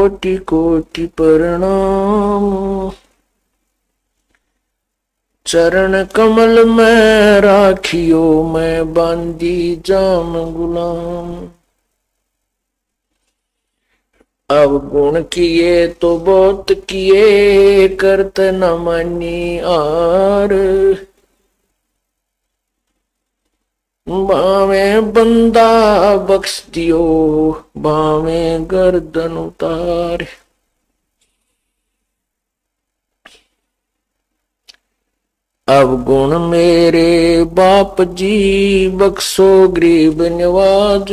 कोटि कोटि प्रणाम। चरण कमल में राखियो मैं बांदी जाम गुलाम। अब गुण किए तो बहुत किए करत न मानी आर। बावे बंदा बख्श दियो बावे गर्दन उतार। अब गुण मेरे बाप जी बख्शो गरीब नवाज।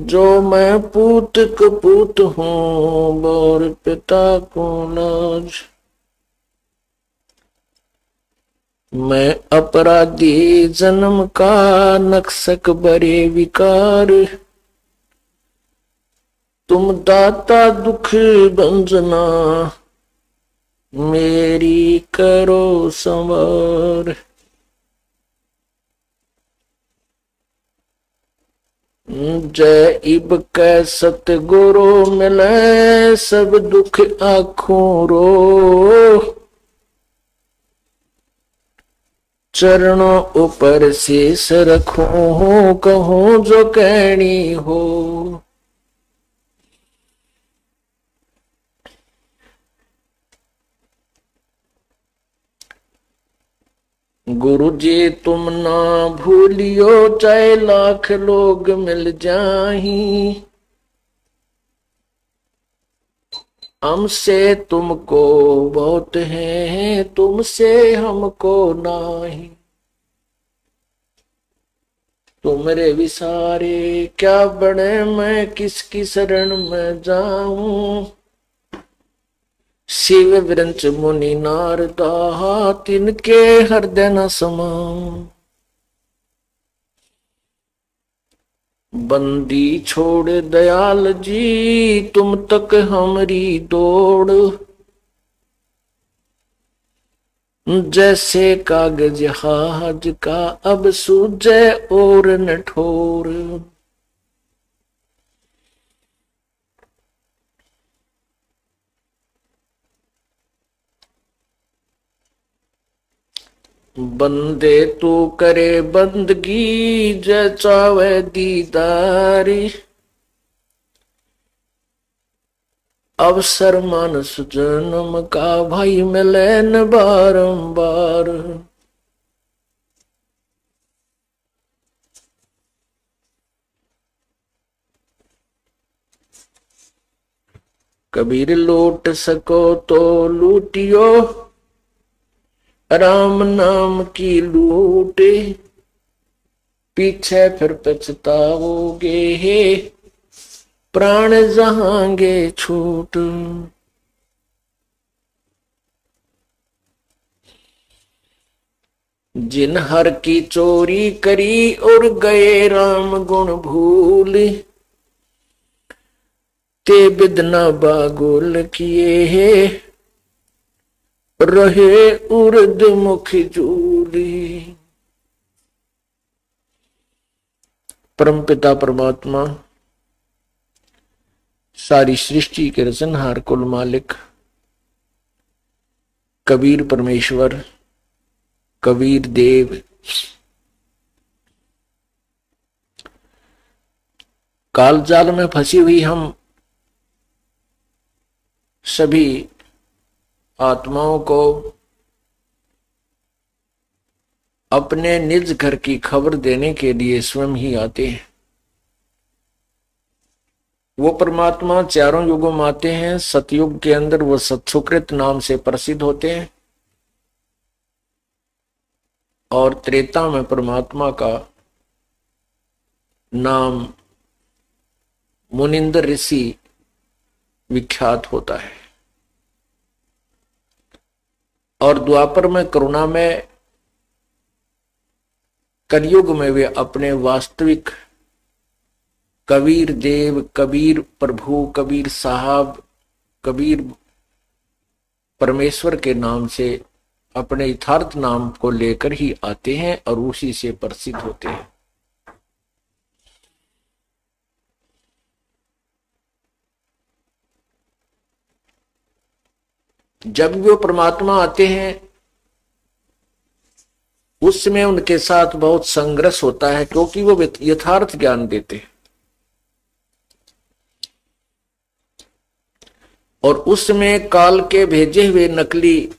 जो मैं पूत कपूत हूँ और पिता को लाज। मैं अपराधी जन्म का नक्सक बरे विकार। तुम दाता दुख भंजना मेरी करो संवार। जय इब कै सतगुरु मिले सब दुख आँखों रो। चरणों ऊपर शीस रखो कहूँ जो कहनी हो। गुरु जी तुम ना भूलियो चाहे लाख लोग मिल जाही। हमसे तुमको बहुत है तुमसे हमको नाही। तुमरे विसारे क्या बड़े मैं किसकी शरण में जाऊं। शिव विरंच मुनि नारदा तिनके हृदय न समाऊं। बंदी छोड़ दयाल जी तुम तक हमारी दौड़। जैसे कागज हाज का अब सूझे और न ठोर। बंदे तू करे बंदगी जय चावे दीदारी। अवसर मानस जन्म का भाई मिले न बारंबार। कबीर लूट सको तो लूटियो राम नाम की लूटे। पीछे फिर पछताओगे हे प्राण जहांगे छूट। जिन हर की चोरी करी और गए राम गुण भूल। ते बिदना बागुल किए हे रहे उर्द मुख जूली। परमपिता परमात्मा सारी सृष्टि के रचनहार कुल मालिक कबीर परमेश्वर कबीर देव काल जाल में फंसी हुई हम सभी आत्माओं को अपने निज घर की खबर देने के लिए स्वयं ही आते हैं। वो परमात्मा चारों युगों में आते हैं। सतयुग के अंदर वो सत्सुकृत नाम से प्रसिद्ध होते हैं और त्रेता में परमात्मा का नाम मुनिंदर ऋषि विख्यात होता है। और द्वापर में करुणा में कलयुग में वे अपने वास्तविक कबीर देव कबीर प्रभु कबीर साहब कबीर परमेश्वर के नाम से अपने यथार्थ नाम को लेकर ही आते हैं और उसी से प्रसिद्ध होते हैं। जब भी वो परमात्मा आते हैं उस समय उनके साथ बहुत संघर्ष होता है, क्योंकि वो यथार्थ ज्ञान देते हैं। और उस समय काल के भेजे हुए नकली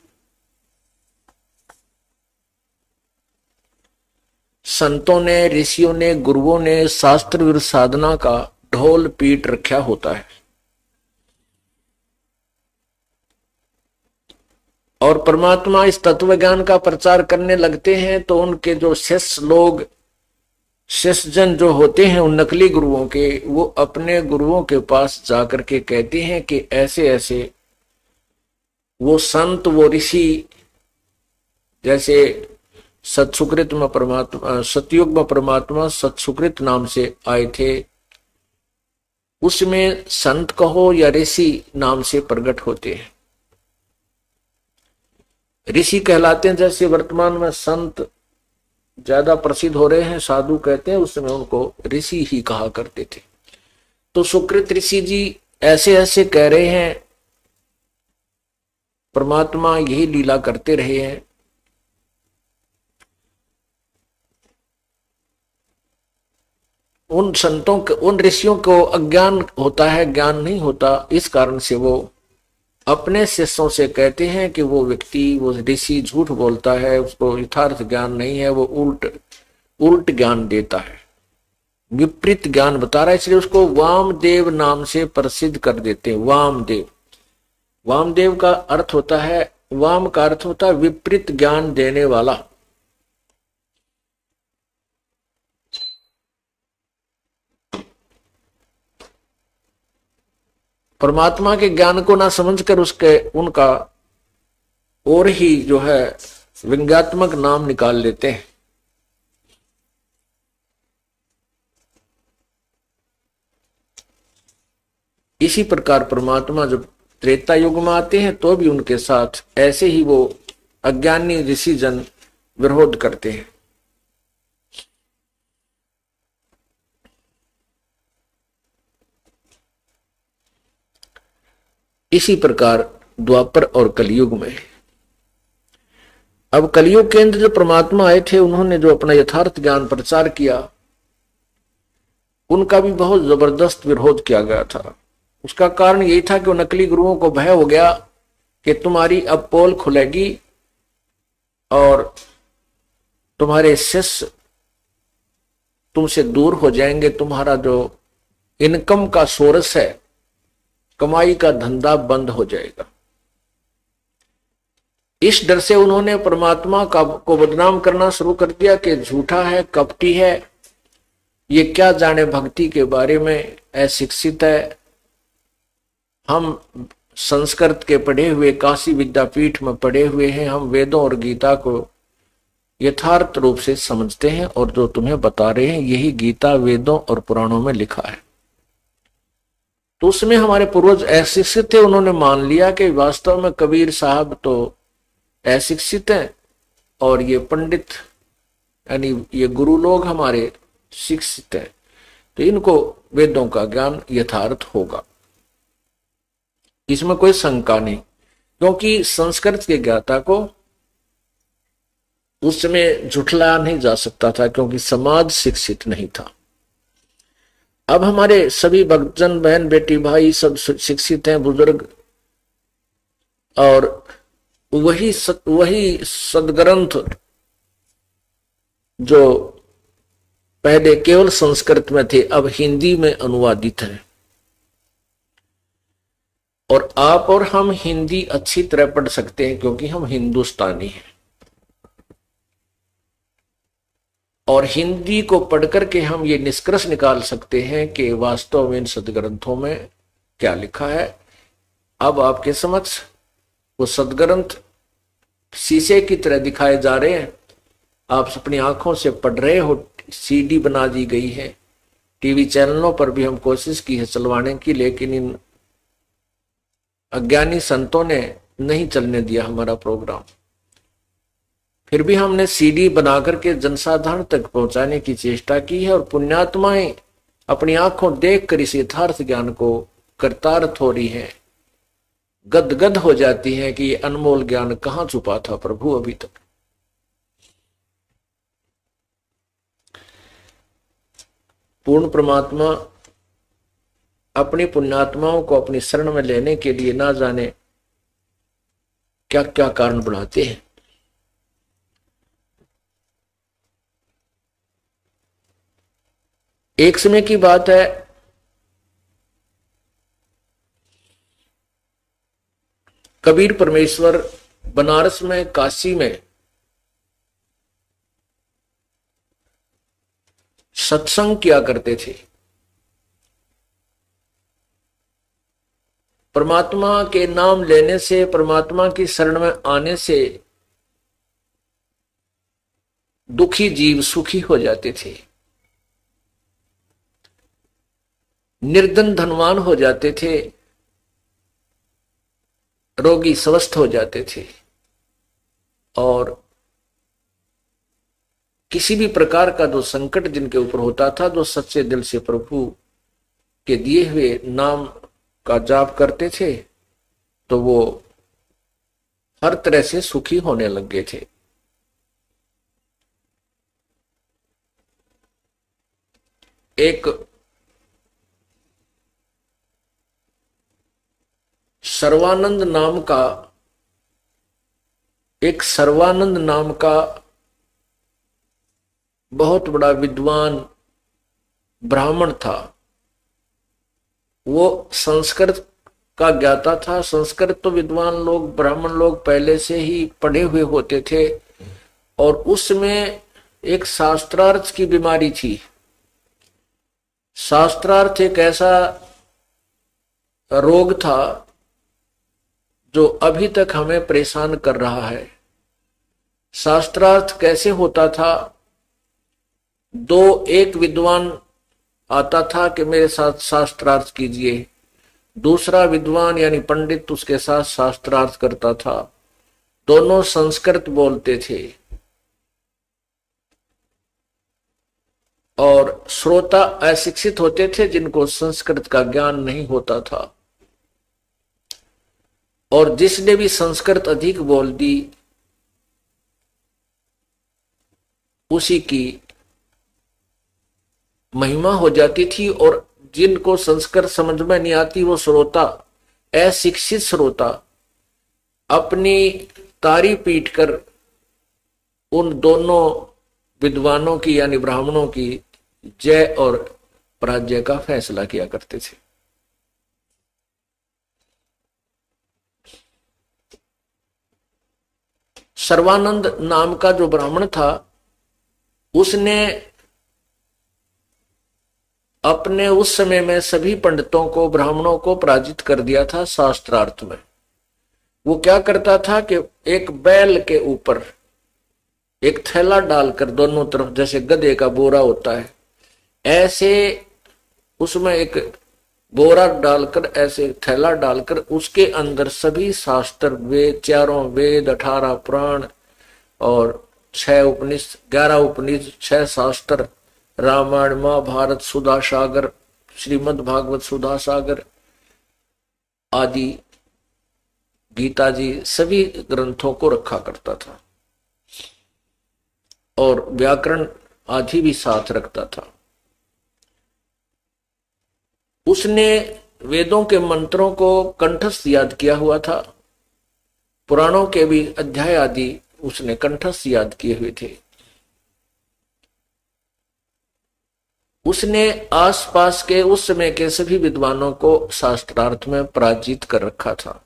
संतों ने, ऋषियों ने, गुरुओं ने शास्त्र विरुद्ध साधना का ढोल पीट रखा होता है। और परमात्मा इस तत्व ज्ञान का प्रचार करने लगते हैं तो उनके जो शिष्य लोग, शिष्य जन जो होते हैं उन नकली गुरुओं के, वो अपने गुरुओं के पास जाकर के कहते हैं कि ऐसे ऐसे वो संत, वो ऋषि, जैसे सत्सुकृत में परमात्मा, सतयुग में परमात्मा सत्सुकृत नाम से आए थे, उसमें संत कहो या ऋषि नाम से प्रकट होते हैं। ऋषि कहलाते हैं, जैसे वर्तमान में संत ज्यादा प्रसिद्ध हो रहे हैं, साधु कहते हैं, उस समय उनको ऋषि ही कहा करते थे। तो सुकृत ऋषि जी ऐसे ऐसे कह रहे हैं, परमात्मा यही लीला करते रहे हैं। उन संतों के, उन ऋषियों को अज्ञान होता है, ज्ञान नहीं होता। इस कारण से वो अपने शिष्यों से कहते हैं कि वो व्यक्ति, वो ऋषि झूठ बोलता है, उसको यथार्थ ज्ञान नहीं है, वो उल्ट ज्ञान देता है, विपरीत ज्ञान बता रहा है, इसलिए उसको वामदेव नाम से प्रसिद्ध कर देते हैं। वामदेव, वामदेव का अर्थ होता है, वाम का अर्थ होता है विपरीत ज्ञान देने वाला। परमात्मा के ज्ञान को ना समझकर उसके उनका और ही जो है व्यंग्यात्मक नाम निकाल लेते हैं। इसी प्रकार परमात्मा जब त्रेता युग में आते हैं तो भी उनके साथ ऐसे ही वो अज्ञानी ऋषि जन विरोध करते हैं। इसी प्रकार द्वापर और कलयुग में, अब कलयुग के अंदर जो परमात्मा आए थे, उन्होंने जो अपना यथार्थ ज्ञान प्रचार किया, उनका भी बहुत जबरदस्त विरोध किया गया था। उसका कारण यही था कि नकली गुरुओं को भय हो गया कि तुम्हारी अब पोल खुलेगी और तुम्हारे शिष्य तुमसे दूर हो जाएंगे, तुम्हारा जो इनकम का सोर्स है, कमाई का धंधा बंद हो जाएगा। इस डर से उन्होंने परमात्मा को बदनाम करना शुरू कर दिया कि झूठा है, कपटी है, ये क्या जाने भक्ति के बारे में, अशिक्षित है। हम संस्कृत के पढ़े हुए, काशी विद्यापीठ में पढ़े हुए हैं, हम वेदों और गीता को यथार्थ रूप से समझते हैं और जो तुम्हें बता रहे हैं यही गीता, वेदों और पुराणों में लिखा है। तो उसमें हमारे पूर्वज अशिक्षित थे, उन्होंने मान लिया कि वास्तव में कबीर साहब तो अशिक्षित हैं और ये पंडित यानी ये गुरु लोग हमारे शिक्षित हैं, तो इनको वेदों का ज्ञान यथार्थ होगा, इसमें कोई शंका नहीं। क्योंकि संस्कृत के ज्ञाता को उस समय झुठलाया नहीं जा सकता था, क्योंकि समाज शिक्षित नहीं था। अब हमारे सभी भक्तजन, बहन, बेटी, भाई सब शिक्षित हैं, बुजुर्ग, और वही सदग्रंथ जो पहले केवल संस्कृत में थे अब हिंदी में अनुवादित है। और आप और हम हिंदी अच्छी तरह पढ़ सकते हैं क्योंकि हम हिंदुस्तानी हैं, और हिंदी को पढ़ करके हम ये निष्कर्ष निकाल सकते हैं कि वास्तव में इन सदग्रंथों में क्या लिखा है। अब आपके समक्ष वो सदग्रंथ शीशे की तरह दिखाए जा रहे हैं, आप अपनी आंखों से पढ़ रहे हो। सीडी बना दी गई है, टीवी चैनलों पर भी हम कोशिश की है चलवाने की, लेकिन इन अज्ञानी संतों ने नहीं चलने दिया हमारा प्रोग्राम। फिर भी हमने सीडी बना करके जनसाधारण तक पहुंचाने की चेष्टा की है, और पुण्यात्माएं अपनी आंखों देख कर इस यथार्थ ज्ञान को करतारथ हो रही है। गदगद हो जाती हैं कि ये अनमोल ज्ञान कहाँ छुपा था प्रभु अभी तक। पूर्ण परमात्मा अपनी पुण्यात्माओं को अपनी शरण में लेने के लिए ना जाने क्या क्या कारण बनाते हैं। एक समय की बात है, कबीर परमेश्वर बनारस में, काशी में सत्संग किया करते थे। परमात्मा के नाम लेने से, परमात्मा की शरण में आने से दुखी जीव सुखी हो जाते थे, निर्धन धनवान हो जाते थे, रोगी स्वस्थ हो जाते थे, और किसी भी प्रकार का जो संकट जिनके ऊपर होता था, जो सच्चे दिल से प्रभु के दिए हुए नाम का जाप करते थे, तो वो हर तरह से सुखी होने लग गए थे। एक सर्वानंद नाम का बहुत बड़ा विद्वान ब्राह्मण था। वो संस्कृत का ज्ञाता था। संस्कृत तो विद्वान लोग, ब्राह्मण लोग पहले से ही पढ़े हुए होते थे, और उसमें एक शास्त्रार्थ की बीमारी थी। शास्त्रार्थ एक ऐसा रोग था जो अभी तक हमें परेशान कर रहा है। शास्त्रार्थ कैसे होता था? एक विद्वान आता था कि मेरे साथ शास्त्रार्थ कीजिए, दूसरा विद्वान यानी पंडित उसके साथ शास्त्रार्थ करता था। दोनों संस्कृत बोलते थे और श्रोता अशिक्षित होते थे जिनको संस्कृत का ज्ञान नहीं होता था। और जिसने भी संस्कृत अधिक बोल दी उसी की महिमा हो जाती थी, और जिनको संस्कृत समझ में नहीं आती वो श्रोता, अशिक्षित श्रोता, अपनी तारी पीट कर उन दोनों विद्वानों की यानी ब्राह्मणों की जय और पराजय का फैसला किया करते थे। सर्वानंद नाम का जो ब्राह्मण था उसने अपने उस समय में सभी पंडितों को, ब्राह्मणों को पराजित कर दिया था शास्त्रार्थ में। वो क्या करता था कि एक बैल के ऊपर एक थैला डालकर दोनों तरफ, जैसे गधे का बोरा होता है ऐसे उसमें एक बोरा डालकर, ऐसे थैला डालकर उसके अंदर सभी शास्त्र, वेद, चारों वेद, 18 पुराण और 6 उपनिषद, 11 उपनिषद, 6 शास्त्र, रामायण, महाभारत, सुधा सागर, श्रीमद् भागवत सुधा सागर आदि, गीता जी, सभी ग्रंथों को रखा करता था और व्याकरण आदि भी साथ रखता था। उसने वेदों के मंत्रों को कंठस्थ याद किया हुआ था, पुराणों के भी अध्याय आदि उसने कंठस्थ याद किए हुए थे। उसने आसपास के उस समय के सभी विद्वानों को शास्त्रार्थ में पराजित कर रखा था।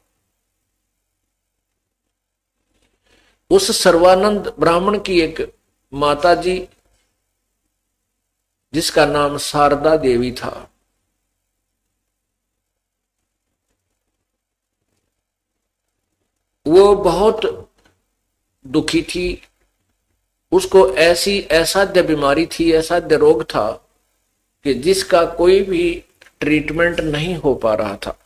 उस सर्वानंद ब्राह्मण की एक माता जी जिसका नाम शारदा देवी था, वो बहुत दुखी थी। उसको ऐसी असाध्य बीमारी थी, असाध्य रोग था कि जिसका कोई भी ट्रीटमेंट नहीं हो पा रहा था।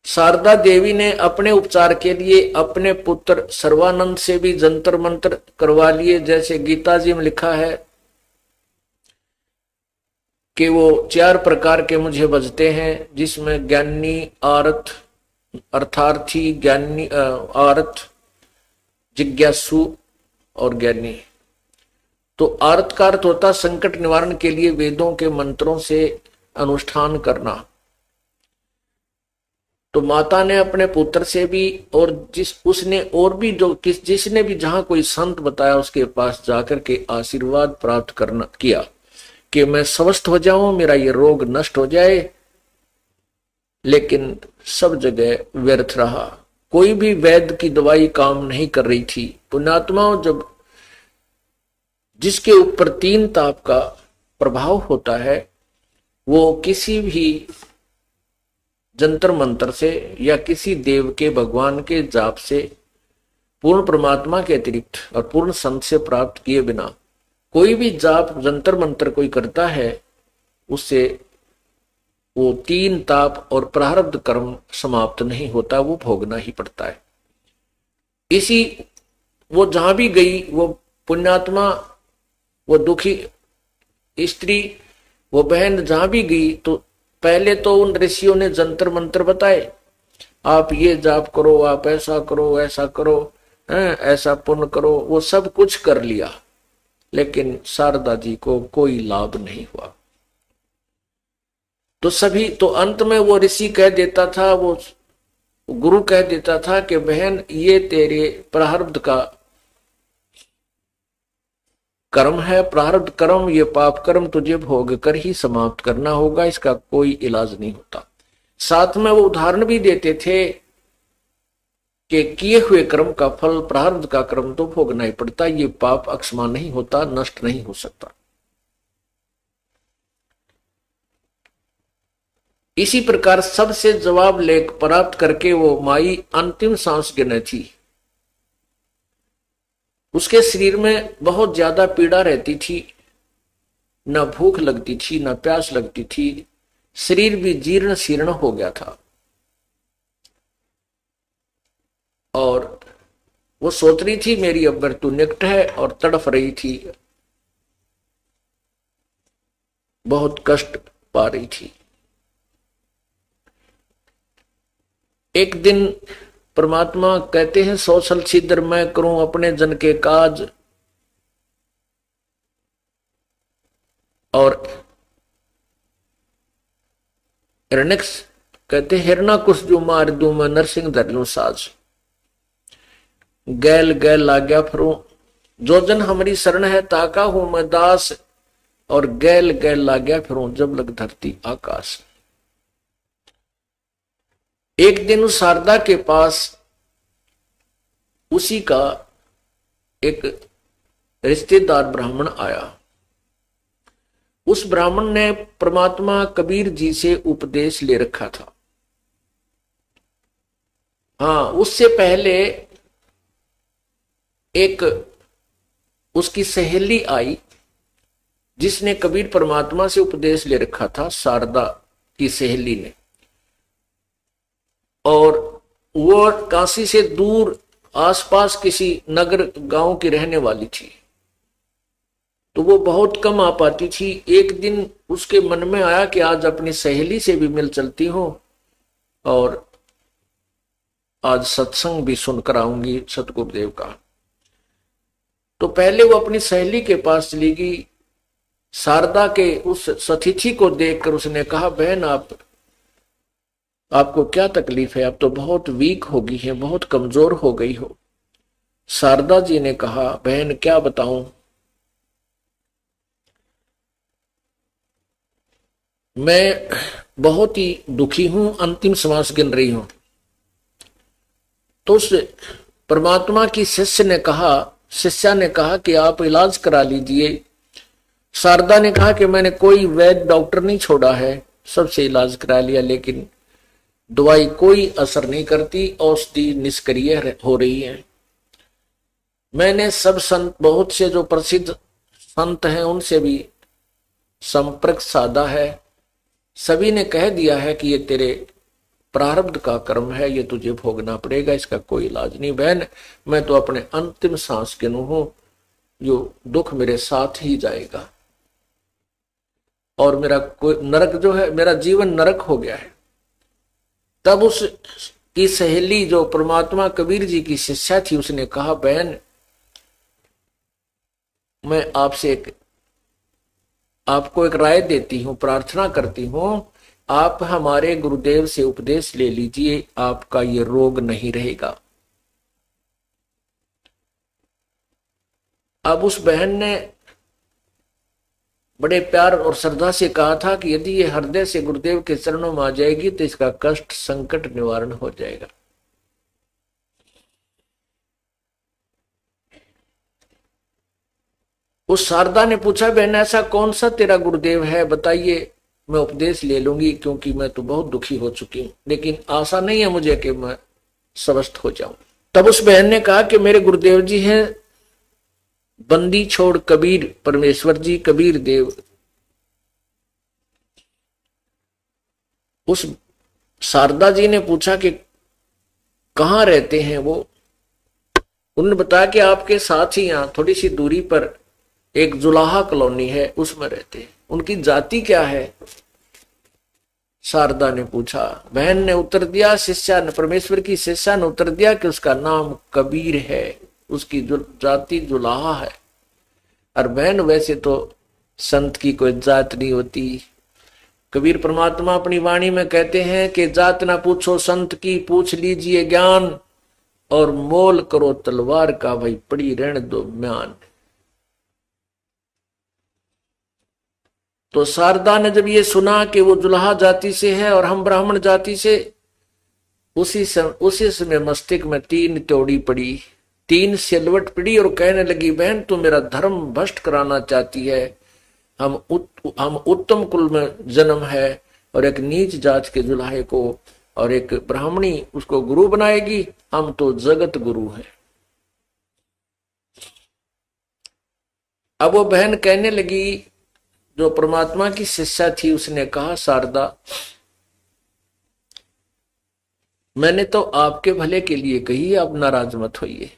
शारदा देवी ने अपने उपचार के लिए अपने पुत्र सर्वानंद से भी जंतर मंत्र करवा लिए। जैसे गीता जी में लिखा है कि वो 4 प्रकार के मुझे बजते हैं, जिसमें ज्ञानी, आर्थ, अर्थार्थी, ज्ञानी, आर्थ, जिज्ञासु और ज्ञानी। तो आर्थ का अर्थ होता संकट निवारण के लिए वेदों के मंत्रों से अनुष्ठान करना। तो माता ने अपने पुत्र से भी और जिसने भी जहां कोई संत बताया उसके पास जाकर के आशीर्वाद प्राप्त किया कि मैं स्वस्थ हो जाऊं, मेरा ये रोग नष्ट हो जाए। लेकिन सब जगह व्यर्थ रहा, कोई भी वैद्य की दवाई काम नहीं कर रही थी। पुण्यात्माओं, जब जिसके ऊपर 3 ताप का प्रभाव होता है वो किसी भी जंतर मंत्र से या किसी देव के भगवान के जाप से, पूर्ण परमात्मा के अतिरिक्त और पूर्ण संत से प्राप्त किए बिना कोई भी जाप जंतर मंत्र कोई करता है, उससे वो 3 ताप और प्रारब्ध कर्म समाप्त नहीं होता, वो भोगना ही पड़ता है। इसी वो जहां भी गई, वो पुण्यात्मा, वो दुखी स्त्री, वो बहन जहां भी गई, तो पहले तो उन ऋषियों ने जंतर मंत्र बताए, आप ये जाप करो, आप ऐसा करो, ऐसा करो, ऐसा पुण्य करो, वो सब कुछ कर लिया, लेकिन शारदा जी को कोई लाभ नहीं हुआ। तो अंत में वो ऋषि कह देता था, वो गुरु कह देता था कि बहन, ये तेरे प्रारब्ध का कर्म है, प्रारब्ध कर्म, ये पाप कर्म तुझे भोग कर ही समाप्त करना होगा, इसका कोई इलाज नहीं होता। साथ में वो उदाहरण भी देते थे कि किए हुए कर्म का फल, प्रारब्ध का कर्म तो भोगना ही पड़ता, ये पाप अक्षमा नहीं होता, नष्ट नहीं हो सकता। इसी प्रकार सबसे जवाब लेख प्राप्त करके वो माई अंतिम सांस गिने थी। उसके शरीर में बहुत ज्यादा पीड़ा रहती थी, न भूख लगती थी, न प्यास लगती थी, शरीर भी जीर्ण शीर्ण हो गया था। और वो सोच रही थी मेरी अब मृत्यु निकट है, और तड़फ रही थी, बहुत कष्ट पा रही थी। एक दिन परमात्मा कहते हैं, सौसल छिद्र मैं करूं अपने जन के काज, और हिरण्यक्ष कहते हैं, हिरणाकुश जो मार दूं मैं नरसिंह धर लूं साज। गैल गैल लाग्या फिरूं, जो जन हमारी शरण है ताका हूं मैं दास, और गैल गैल लाग्या फिरूं जब लग धरती आकाश। एक दिन उस शारदा के पास उसी का एक रिश्तेदार ब्राह्मण आया। उस ब्राह्मण ने परमात्मा कबीर जी से उपदेश ले रखा था। हाँ, उससे पहले एक उसकी सहेली आई जिसने कबीर परमात्मा से उपदेश ले रखा था, शारदा की सहेली ने। और वो काशी से दूर आसपास किसी नगर गांव की रहने वाली थी, तो वो बहुत कम आ पाती थी। एक दिन उसके मन में आया कि आज अपनी सहेली से भी मिल चलती हूं और आज सत्संग भी सुनकर आऊंगी सतगुरुदेव का। तो पहले वो अपनी सहेली के पास चली गई। शारदा के उस सतिथि को देखकर उसने कहा, बहन आपको क्या तकलीफ है? आप तो बहुत वीक हो गई हैं, बहुत कमजोर हो गई हो। शारदा जी ने कहा, बहन क्या बताऊं, मैं बहुत ही दुखी हूं, अंतिम श्वास गिन रही हूं। तो उस परमात्मा की शिष्या ने कहा कि आप इलाज करा लीजिए। शारदा ने कहा कि मैंने कोई वैद्य डॉक्टर नहीं छोड़ा है, सबसे इलाज करा लिया, लेकिन दवाई कोई असर नहीं करती, औषधि निष्क्रिय हो रही है। मैंने सब संत, बहुत से जो प्रसिद्ध संत हैं उनसे भी संपर्क साधा है, सभी ने कह दिया है कि ये तेरे प्रारब्ध का कर्म है, ये तुझे भोगना पड़ेगा, इसका कोई इलाज नहीं। बहन मैं तो अपने अंतिम सांस गिनू हूं, जो दुख मेरे साथ ही जाएगा। और मेरा कोई नरक जो है, मेरा जीवन नरक हो गया है। तब उस की सहेली जो परमात्मा कबीर जी की शिष्या थी, उसने कहा, बहन मैं आपको एक राय देती हूं, प्रार्थना करती हूं, आप हमारे गुरुदेव से उपदेश ले लीजिए, आपका ये रोग नहीं रहेगा। अब उस बहन ने बड़े प्यार और श्रद्धा से कहा था कि यदि ये हृदय से गुरुदेव के चरणों में आ जाएगी तो इसका कष्ट संकट निवारण हो जाएगा। उस शारदा ने पूछा, बहन ऐसा कौन सा तेरा गुरुदेव है, बताइए, मैं उपदेश ले लूंगी, क्योंकि मैं तो बहुत दुखी हो चुकी हूं, लेकिन आशा नहीं है मुझे कि मैं स्वस्थ हो जाऊं। तब उस बहन ने कहा कि मेरे गुरुदेव जी हैं बंदी छोड़ कबीर परमेश्वर जी, कबीर देव। उस शारदा जी ने पूछा कि कहाँ रहते हैं वो। उन्होंने बताया कि आपके साथ ही यहां थोड़ी सी दूरी पर एक जुलाहा कॉलोनी है, उसमें रहते हैं। उनकी जाति क्या है, शारदा ने पूछा। बहन ने उत्तर दिया, शिष्या ने, परमेश्वर की शिष्या ने उत्तर दिया कि उसका नाम कबीर है, उसकी जाति जुलाहा है। और बहन वैसे तो संत की कोई जात नहीं होती। कबीर परमात्मा अपनी वाणी में कहते हैं कि जात ना पूछो संत की, पूछ लीजिए ज्ञान, और मोल करो तलवार का, भाई पड़ी रहने दो म्यान। तो शारदा ने जब ये सुना कि वो जुलाहा जाति से है और हम ब्राह्मण जाति से, उसी समय मस्तिष्क में तीन त्योड़ी पड़ी, तीन सिलवट पड़ी और कहने लगी, बहन तू मेरा धर्म भ्रष्ट कराना चाहती है। हम उत्तम कुल में जन्म है और एक नीच जात के जुलाहे को और एक ब्राह्मणी उसको गुरु बनाएगी, हम तो जगत गुरु है। अब वो बहन कहने लगी, जो परमात्मा की शिष्या थी, उसने कहा, शारदा मैंने तो आपके भले के लिए कही, आप नाराज मत होइए,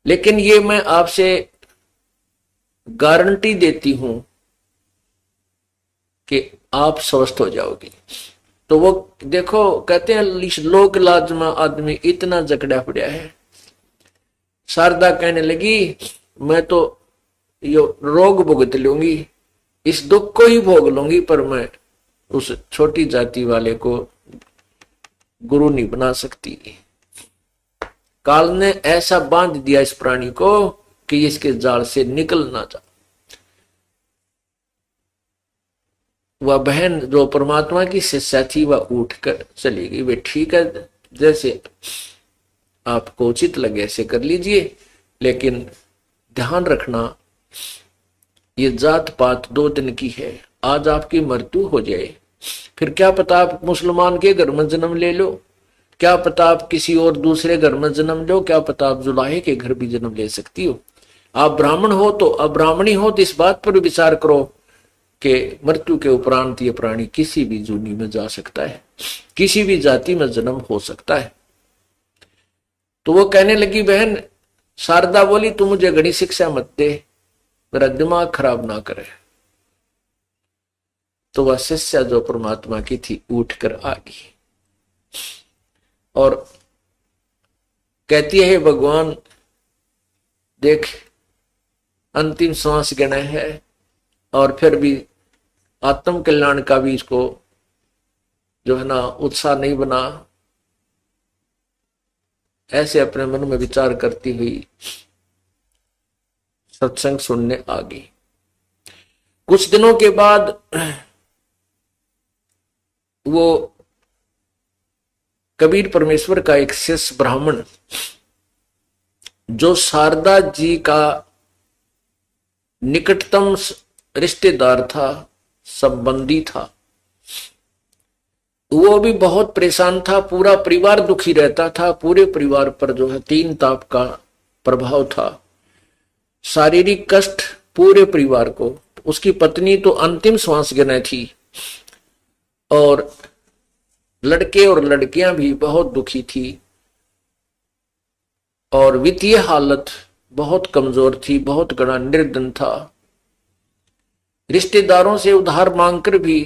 लेकिन ये मैं आपसे गारंटी देती हूं कि आप स्वस्थ हो जाओगे। तो वो देखो, कहते हैं लोक लाज में आदमी इतना जकड़ा पड़ा है। शारदा कहने लगी, मैं तो ये रोग भुगत लूंगी, इस दुख को ही भोग लूंगी, पर मैं उस छोटी जाति वाले को गुरु नहीं बना सकती। काल ने ऐसा बांध दिया इस प्राणी को कि इसके जाल से निकल ना जा। वह बहन जो परमात्मा की शिष्या थी, वह उठकर चली गई। वे ठीक है, जैसे आपको उचित लगे ऐसे कर लीजिए, लेकिन ध्यान रखना ये जात पात 2 दिन की है। आज आपकी मृत्यु हो जाए, फिर क्या पता आप मुसलमान के घर में जन्म ले लो, क्या पता आप किसी और दूसरे घर में जन्म लो, क्या पता आप जुलाहे के घर भी जन्म ले सकती हो। आप ब्राह्मण हो तो अब्राह्मणी हो तो इस बात पर विचार करो कि मृत्यु के उपरांत ये प्राणी किसी भी जूनी में जा सकता है, किसी भी जाति में जन्म हो सकता है। तो वो कहने लगी, बहन शारदा बोली, तू मुझे घड़ी शिक्षा मत दे, मेरा दिमाग खराब ना करे। तो वह शिष्या जो परमात्मा की थी उठकर आ गई और कहती है, भगवान देख अंतिम सांस गिना है और फिर भी आत्म कल्याण का भी इसको जो है ना उत्साह नहीं बना। ऐसे अपने मन में विचार करती हुई सत्संग सुनने आ गई। कुछ दिनों के बाद वो कबीर परमेश्वर का एक शिष्य ब्राह्मण जो शारदा जी का निकटतम रिश्तेदार था, संबंधी था, वो भी बहुत परेशान था। पूरा परिवार दुखी रहता था, पूरे परिवार पर जो है 3 ताप का प्रभाव था, शारीरिक कष्ट पूरे परिवार को। उसकी पत्नी तो अंतिम श्वास गिने थी और लड़के और लड़कियां भी बहुत दुखी थी और वित्तीय हालत बहुत कमजोर थी, बहुत बड़ा निर्धन था। रिश्तेदारों से उधार मांगकर भी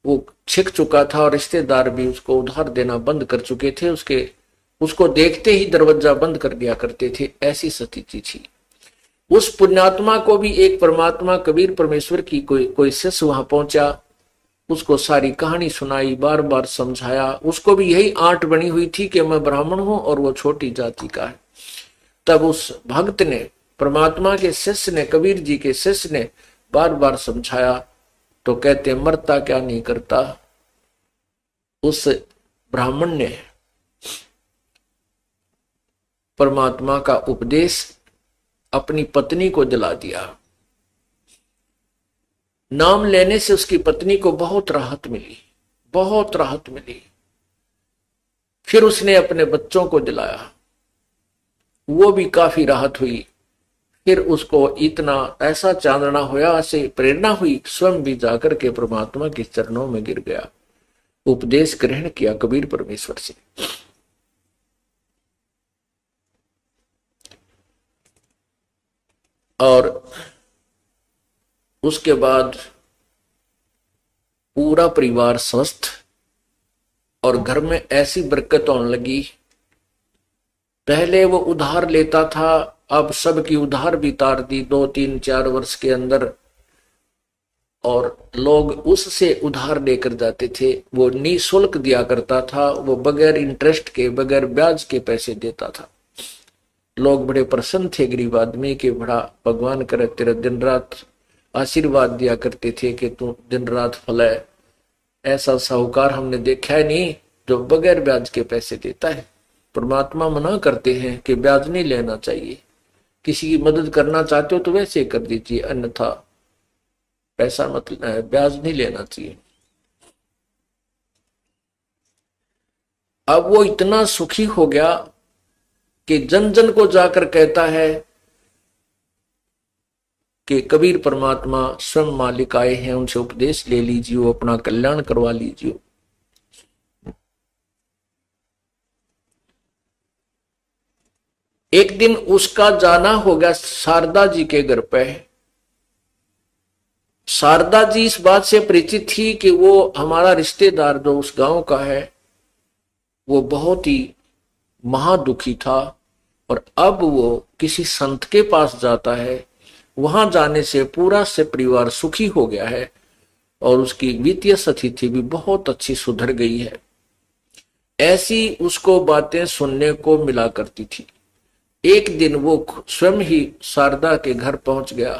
वो छिक चुका था और रिश्तेदार भी उसको उधार देना बंद कर चुके थे। उसको देखते ही दरवाजा बंद कर दिया करते थे, ऐसी स्थिति थी। उस पुण्यात्मा को भी एक परमात्मा कबीर परमेश्वर की कोई शिष्य वहां पहुंचा, उसको सारी कहानी सुनाई, बार बार समझाया। उसको भी यही आंट बनी हुई थी कि मैं ब्राह्मण हूं और वो छोटी जाति का है। तब उस भक्त ने, परमात्मा के शिष्य ने, कबीर जी के शिष्य ने बार बार समझाया तो कहते मरता क्या नहीं करता। उस ब्राह्मण ने परमात्मा का उपदेश अपनी पत्नी को दिला दिया। नाम लेने से उसकी पत्नी को बहुत राहत मिली, बहुत राहत मिली। फिर उसने अपने बच्चों को दिलाया, वो भी काफी राहत हुई। फिर उसको इतना ऐसा चांदना होया, ऐसे प्रेरणा हुई, स्वयं भी जाकर के परमात्मा के चरणों में गिर गया, उपदेश ग्रहण किया कबीर परमेश्वर से। और उसके बाद पूरा परिवार स्वस्थ और घर में ऐसी बरकत होने लगी। पहले वो उधार लेता था, अब सबकी उधार भी तार दी 2-3-4 वर्ष के अंदर, और लोग उससे उधार लेकर जाते थे। वो निःशुल्क दिया करता था, वो बगैर इंटरेस्ट के, बगैर ब्याज के पैसे देता था। लोग बड़े प्रसन्न थे गरीब आदमी के, बड़ा भगवान करे तेरा दिन रात आशीर्वाद दिया करते थे कि तू दिन रात फले। ऐसा साहूकार हमने देखा है नहीं जो बगैर ब्याज के पैसे देता है। परमात्मा मना करते हैं कि ब्याज नहीं लेना चाहिए, किसी की मदद करना चाहते हो तो वैसे कर दीजिए, अन्यथा पैसा मत, ब्याज नहीं लेना चाहिए। अब वो इतना सुखी हो गया कि जन जन को जाकर कहता है कि कबीर परमात्मा स्वयं मालिक आए हैं, उनसे उपदेश ले लीजिए, अपना कल्याण करवा लीजिए। एक दिन उसका जाना हो गया शारदा जी के घर पे। शारदा जी इस बात से परिचित थी कि वो हमारा रिश्तेदार जो उस गांव का है वो बहुत ही महादुखी था, और अब वो किसी संत के पास जाता है। वहां जाने से पूरा से परिवार सुखी हो गया है और उसकी वित्तीय स्थिति भी बहुत अच्छी सुधर गई है। ऐसी उसको बातें सुनने को मिला करती थी। एक दिन वो स्वयं ही शारदा के घर पहुंच गया,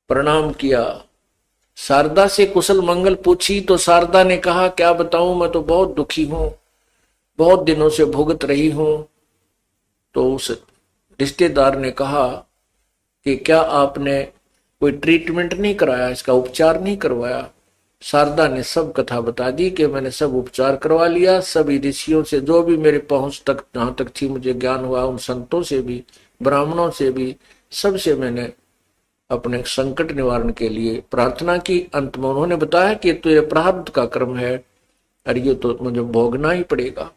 प्रणाम किया, शारदा से कुशल मंगल पूछी तो शारदा ने कहा क्या बताऊं, मैं तो बहुत दुखी हूं, बहुत दिनों से भुगत रही हूं। तो उस रिश्तेदार ने कहा कि क्या आपने कोई ट्रीटमेंट नहीं कराया, इसका उपचार नहीं करवाया। शारदा ने सब कथा बता दी कि मैंने सब उपचार करवा लिया, सभी ऋषियों से जो भी मेरे पहुंच तक जहां तक थी मुझे ज्ञान हुआ, उन संतों से भी, ब्राह्मणों से भी, सबसे मैंने अपने संकट निवारण के लिए प्रार्थना की। अंत में उन्होंने बताया कि तो ये प्रारब्ध का कर्म है और ये तो मुझे भोगना ही पड़ेगा।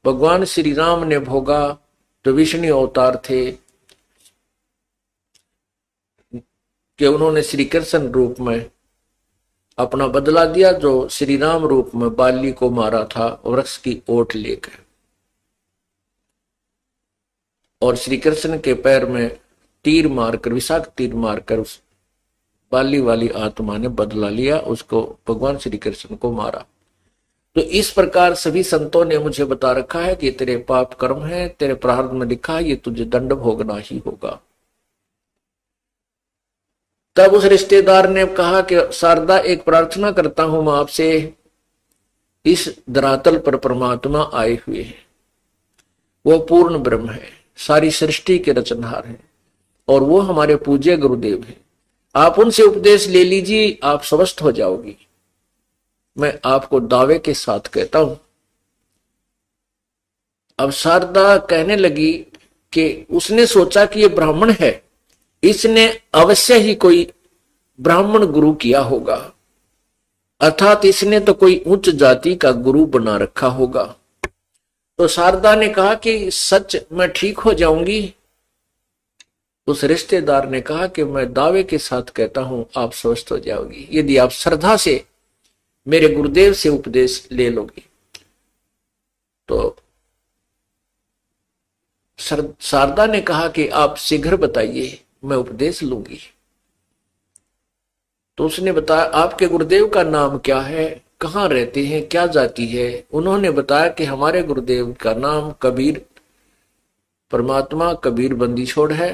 भगवान श्री राम ने भोगा, जो विष्णु अवतार थे, कि उन्होंने श्री कृष्ण रूप में अपना बदला दिया, जो श्री राम रूप में बाली को मारा था वृक्ष की ओट लेकर, और श्री कृष्ण के पैर में तीर मारकर, विषाक्त तीर मारकर उस बाली वाली आत्मा ने बदला लिया, उसको भगवान श्री कृष्ण को मारा। तो इस प्रकार सभी संतों ने मुझे बता रखा है कि तेरे पाप कर्म है, तेरे प्रारब्ध में लिखा है, ये तुझे दंड भोगना ही होगा। तब उस रिश्तेदार ने कहा कि शारदा एक प्रार्थना करता हूं मैं आपसे, इस धरातल पर परमात्मा आए हुए हैं, वो पूर्ण ब्रह्म है, सारी सृष्टि के रचनहार है, और वो हमारे पूज्य गुरुदेव हैं। आप उनसे उपदेश ले लीजिए, आप स्वस्थ हो जाओगी। मैं आपको दावे के साथ कहता हूं। अब शारदा कहने लगी कि उसने सोचा कि ये ब्राह्मण है, इसने अवश्य ही कोई ब्राह्मण गुरु किया होगा, अर्थात इसने तो कोई उच्च जाति का गुरु बना रखा होगा। तो शारदा ने कहा कि सच मैं ठीक हो जाऊंगी। उस रिश्तेदार ने कहा कि मैं दावे के साथ कहता हूं आप स्वस्थ हो जाओगी यदि आप श्रद्धा से मेरे गुरुदेव से उपदेश ले लोगी। तो शारदा ने कहा कि आप शीघ्र बताइए, मैं उपदेश लूंगी। तो उसने बताया आपके गुरुदेव का नाम क्या है, कहाँ रहते हैं, क्या जाति है। उन्होंने बताया कि हमारे गुरुदेव का नाम कबीर, परमात्मा कबीर बंदी छोड़ है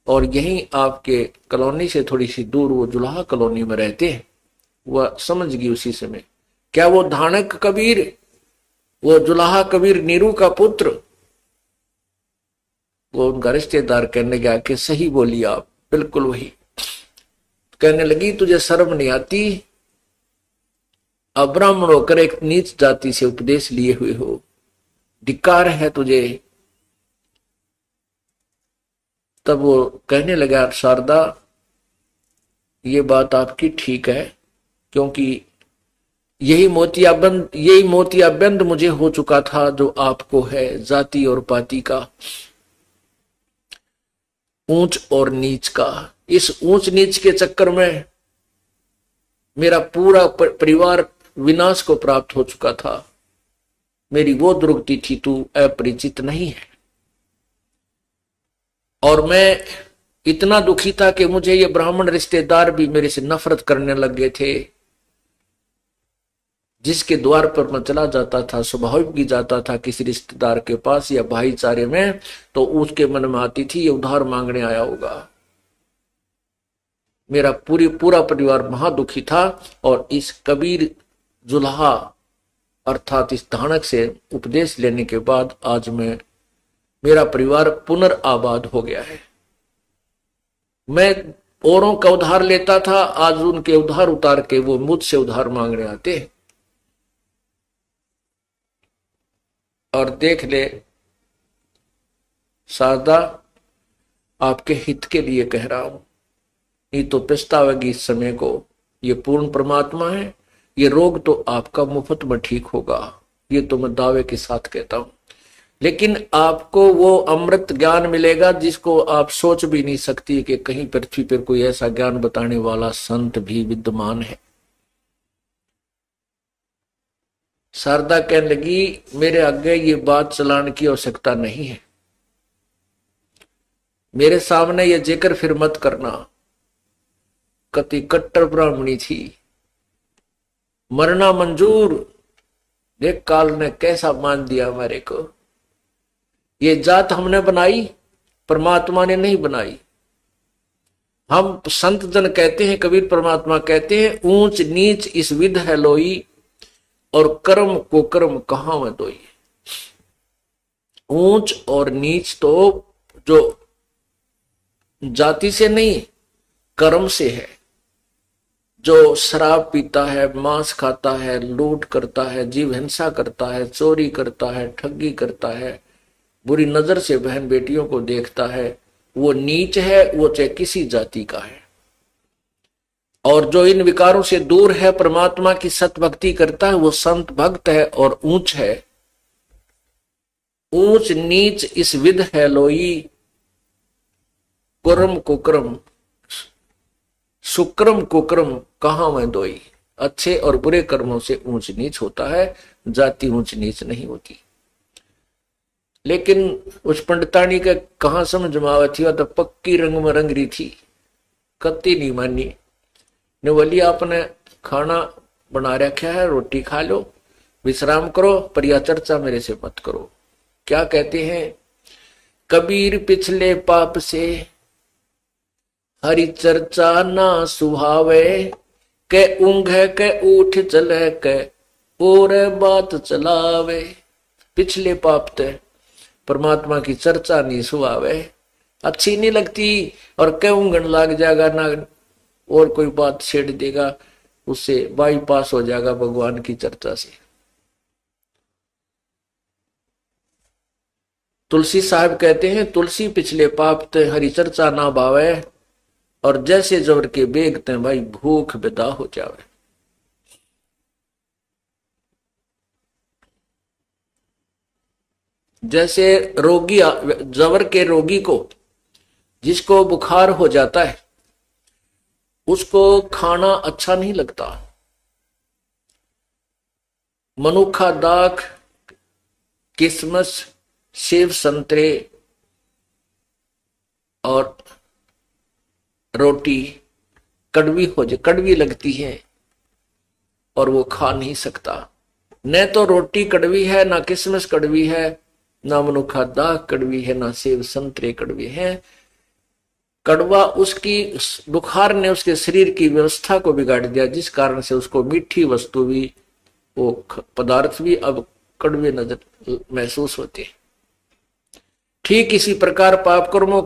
और यहीं आपके कॉलोनी से थोड़ी सी दूर वो जुलाहा कॉलोनी में रहते हैं। वह समझ गई उसी समय, क्या वो धानक कबीर, वो जुलाहा कबीर नीरू का पुत्र? वो उनका रिश्तेदार कहने गया कि सही बोली आप, बिल्कुल वही। कहने लगी तुझे शर्म नहीं आती, अब ब्राह्मण होकर एक नीच जाति से उपदेश लिए हुए हो, धिक्कार है तुझे। तब वो कहने लगा शारदा ये बात आपकी ठीक है, क्योंकि यही मोतियाबंद मुझे हो चुका था जो आपको है, जाति और पाति का, ऊंच और नीच का। इस ऊंच नीच के चक्कर में मेरा पूरा परिवार विनाश को प्राप्त हो चुका था। मेरी वो दुर्गति थी, तू अपरिचित नहीं है। और मैं इतना दुखी था कि मुझे ये ब्राह्मण रिश्तेदार भी मेरे से नफरत करने लग गए थे। जिसके द्वार पर मैं चला जाता था, स्वाभाविक भी जाता था किसी रिश्तेदार के पास या भाईचारे में, तो उसके मन में आती थी ये उधार मांगने आया होगा। मेरा पूरा परिवार महादुखी था। और इस कबीर जुल्हा अर्थात इस धानक से उपदेश लेने के बाद आज मेरा परिवार पुनर्आबाद हो गया है। मैं औरों का उधार लेता था, आज उनके उधार उतार के वो मुझसे उधार मांगने आते हैं। और देख ले शारदा, आपके हित के लिए कह रहा हूं, ये तो पछतावेगी इस समय को। ये पूर्ण परमात्मा है, ये रोग तो आपका मुफ्त में ठीक होगा, ये तो मैं दावे के साथ कहता हूं। लेकिन आपको वो अमृत ज्ञान मिलेगा जिसको आप सोच भी नहीं सकती कि कहीं पृथ्वी पर कोई ऐसा ज्ञान बताने वाला संत भी विद्यमान है। शारदा कहने लगी मेरे आगे ये बात चलाने की आवश्यकता नहीं है, मेरे सामने ये जिक्र फिर मत करना। कति कट्टर ब्राह्मणी थी, मरना मंजूर। देख काल ने कैसा मान दिया मेरे को। ये जात हमने बनाई, परमात्मा ने नहीं बनाई। हम संत जन कहते हैं, कबीर परमात्मा कहते हैं, ऊंच नीच इस विध है लोई, और कर्म को कर्म कहां में दोई। ऊंच और नीच तो जो जाति से नहीं, कर्म से है। जो शराब पीता है, मांस खाता है, लूट करता है, जीव हिंसा करता है, चोरी करता है, ठगी करता है, बुरी नजर से बहन बेटियों को देखता है, वो नीच है, वो चाहे किसी जाति का है। और जो इन विकारों से दूर है, परमात्मा की सत भक्ति करता है, वो संत भक्त है और ऊंच है। ऊंच नीच इस विध है लोई, कुर्म कुक्रम सुक्रम कुक्रम कहां में दोई। अच्छे और बुरे कर्मों से ऊंच नीच होता है, जाति ऊंच नीच नहीं होती। लेकिन उस पंडितानी के कहां समझ में आवा थी, वह तो पक्की रंग में रंग रही थी, कत्ती नहीं मानी। ने बोली आपने खाना बना रखा है, रोटी खा लो, विश्राम करो, पर यह चर्चा मेरे से मत करो। क्या कहते हैं कबीर पिछले पाप से हरि चर्चा ना सुहावे, के ऊंघ के उठ चले के और बात चलावे। पिछले पाप ते परमात्मा की चर्चा नहीं सुहावे, अच्छी नहीं लगती, और के ऊंघन लग जाएगा ना, और कोई बात छेड़ देगा, उससे बाईपास हो जाएगा भगवान की चर्चा से। तुलसी साहब कहते हैं तुलसी पिछले पाप ते हरि चर्चा ना भावे, और जैसे जबर के बेगते भाई भूख बेदा हो जावे। जैसे रोगी जबर के रोगी को जिसको बुखार हो जाता है उसको खाना अच्छा नहीं लगता। मनुखा, दाख, किशमिश, सेब, संतरे और रोटी कड़वी लगती है और वो खा नहीं सकता। न तो रोटी कड़वी है, ना किशमिश कड़वी है, ना मनुखा दाख कड़वी है, ना सेब संतरे कड़वी है। कड़वा उसकी बुखार ने उसके शरीर की व्यवस्था को बिगाड़ दिया, जिस कारण से उसको मीठी वस्तु भी, वो पदार्थ भी अब कड़वे नजर महसूस होते हैं। ठीक इसी प्रकार पाप कर्मों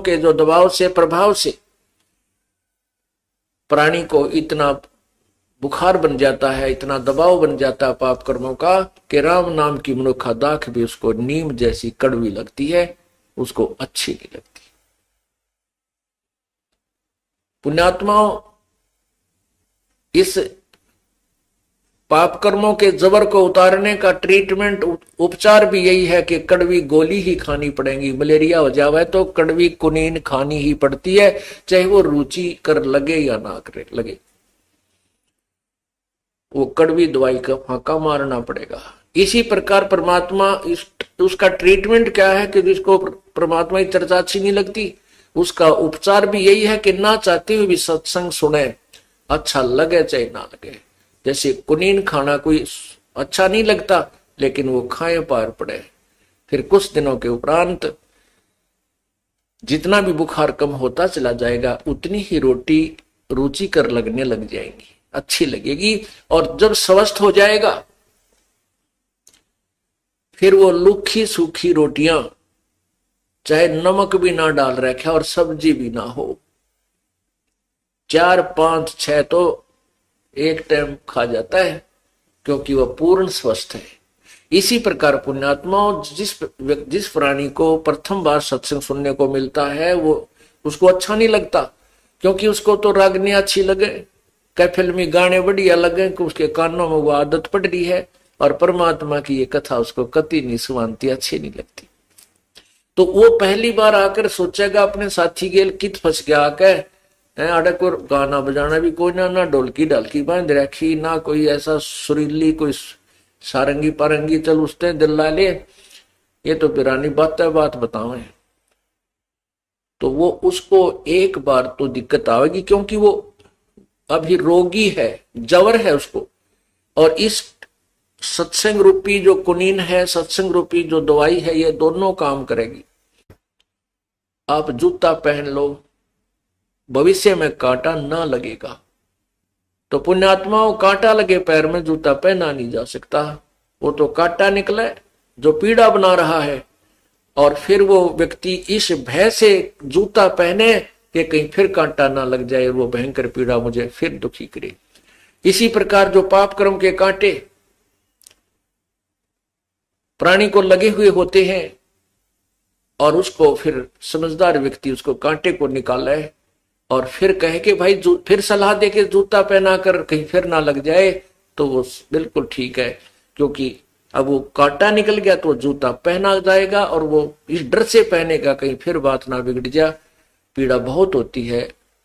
के जो दबाव से, प्रभाव से प्राणी को इतना बुखार बन जाता है, इतना दबाव बन जाता है पाप कर्मों का कि राम नाम की मनुखा दाख भी उसको नीम जैसी कड़वी लगती है, उसको अच्छी नहीं लगती। पुण्यात्माओं, इस पाप कर्मों के जबर को उतारने का ट्रीटमेंट, उपचार भी यही है कि कड़वी गोली ही खानी पड़ेगी। मलेरिया हो जावे तो कड़वी कुनीन खानी ही पड़ती है, चाहे वो रुचि कर लगे या ना करे लगे, वो कड़वी दवाई का फांका मारना पड़ेगा। इसी प्रकार परमात्मा, उसका ट्रीटमेंट क्या है कि जिसको परमात्मा की चर्चा अच्छी नहीं लगती, उसका उपचार भी यही है कि ना चाहते हुए भी सत्संग सुने, अच्छा लगे चाहे ना लगे। जैसे कुनीन खाना कोई अच्छा नहीं लगता, लेकिन वो खाए पार पड़े, फिर कुछ दिनों के उपरांत जितना भी बुखार कम होता चला जाएगा, उतनी ही रोटी रुचिकर लगने लग जाएंगी, अच्छी लगेगी। और जब स्वस्थ हो जाएगा, फिर वो लुखी सूखी रोटियां, चाहे नमक भी ना डाल रखा और सब्जी भी ना हो, 4, 5, 6 तो एक टाइम खा जाता है, क्योंकि वह पूर्ण स्वस्थ है। इसी प्रकार पुण्यात्माओं, जिस प्राणी को प्रथम बार सत्संग सुनने को मिलता है, वो उसको अच्छा नहीं लगता, क्योंकि उसको तो रागनी अच्छी लगे, कई फिल्मी गाने बढ़िया लगे, कि उसके कानों में वो आदत पड़ रही है, और परमात्मा की ये कथा उसको कति नहीं सुनाती, अच्छी नहीं लगती। तो वो पहली बार आकर सोचेगा अपने साथी गेल कित फंस गया आकर, अड़े को गाना बजाना भी कोई ना ढोलकी ढालकी बांध रखी, ना कोई ऐसा सुरीली कोई सारंगी पारंगी चल उसने दिल ला ले, ये तो पुरानी बात बतावे। तो वो उसको एक बार तो दिक्कत आएगी, क्योंकि वो अभी रोगी है, जवर है उसको। और इस सत्संग रूपी जो कुनीन है, सत्संग रूपी जो दवाई है, ये दोनों काम करेगी। आप जूता पहन लो, भविष्य में कांटा ना लगेगा। तो पुण्यात्माओं, कांटा लगे पैर में जूता पहना नहीं जा सकता, वो तो कांटा निकले जो पीड़ा बना रहा है, और फिर वो व्यक्ति इस भय से जूता पहने कि कहीं फिर कांटा ना लग जाए, वो भयंकर पीड़ा मुझे फिर दुखी करे। इसी प्रकार जो पाप कर्म के कांटे प्राणी को लगे हुए होते हैं, और उसको फिर समझदार व्यक्ति उसको कांटे को निकाले और फिर कहे कि भाई फिर सलाह दे के जूता पहना कर कहीं फिर ना लग जाए, तो वो बिल्कुल ठीक है, क्योंकि अब वो कांटा निकल गया तो जूता पहना जाएगा, और वो इस डर से पहनेगा कहीं फिर बात ना बिगड़ जा, पीड़ा बहुत होती है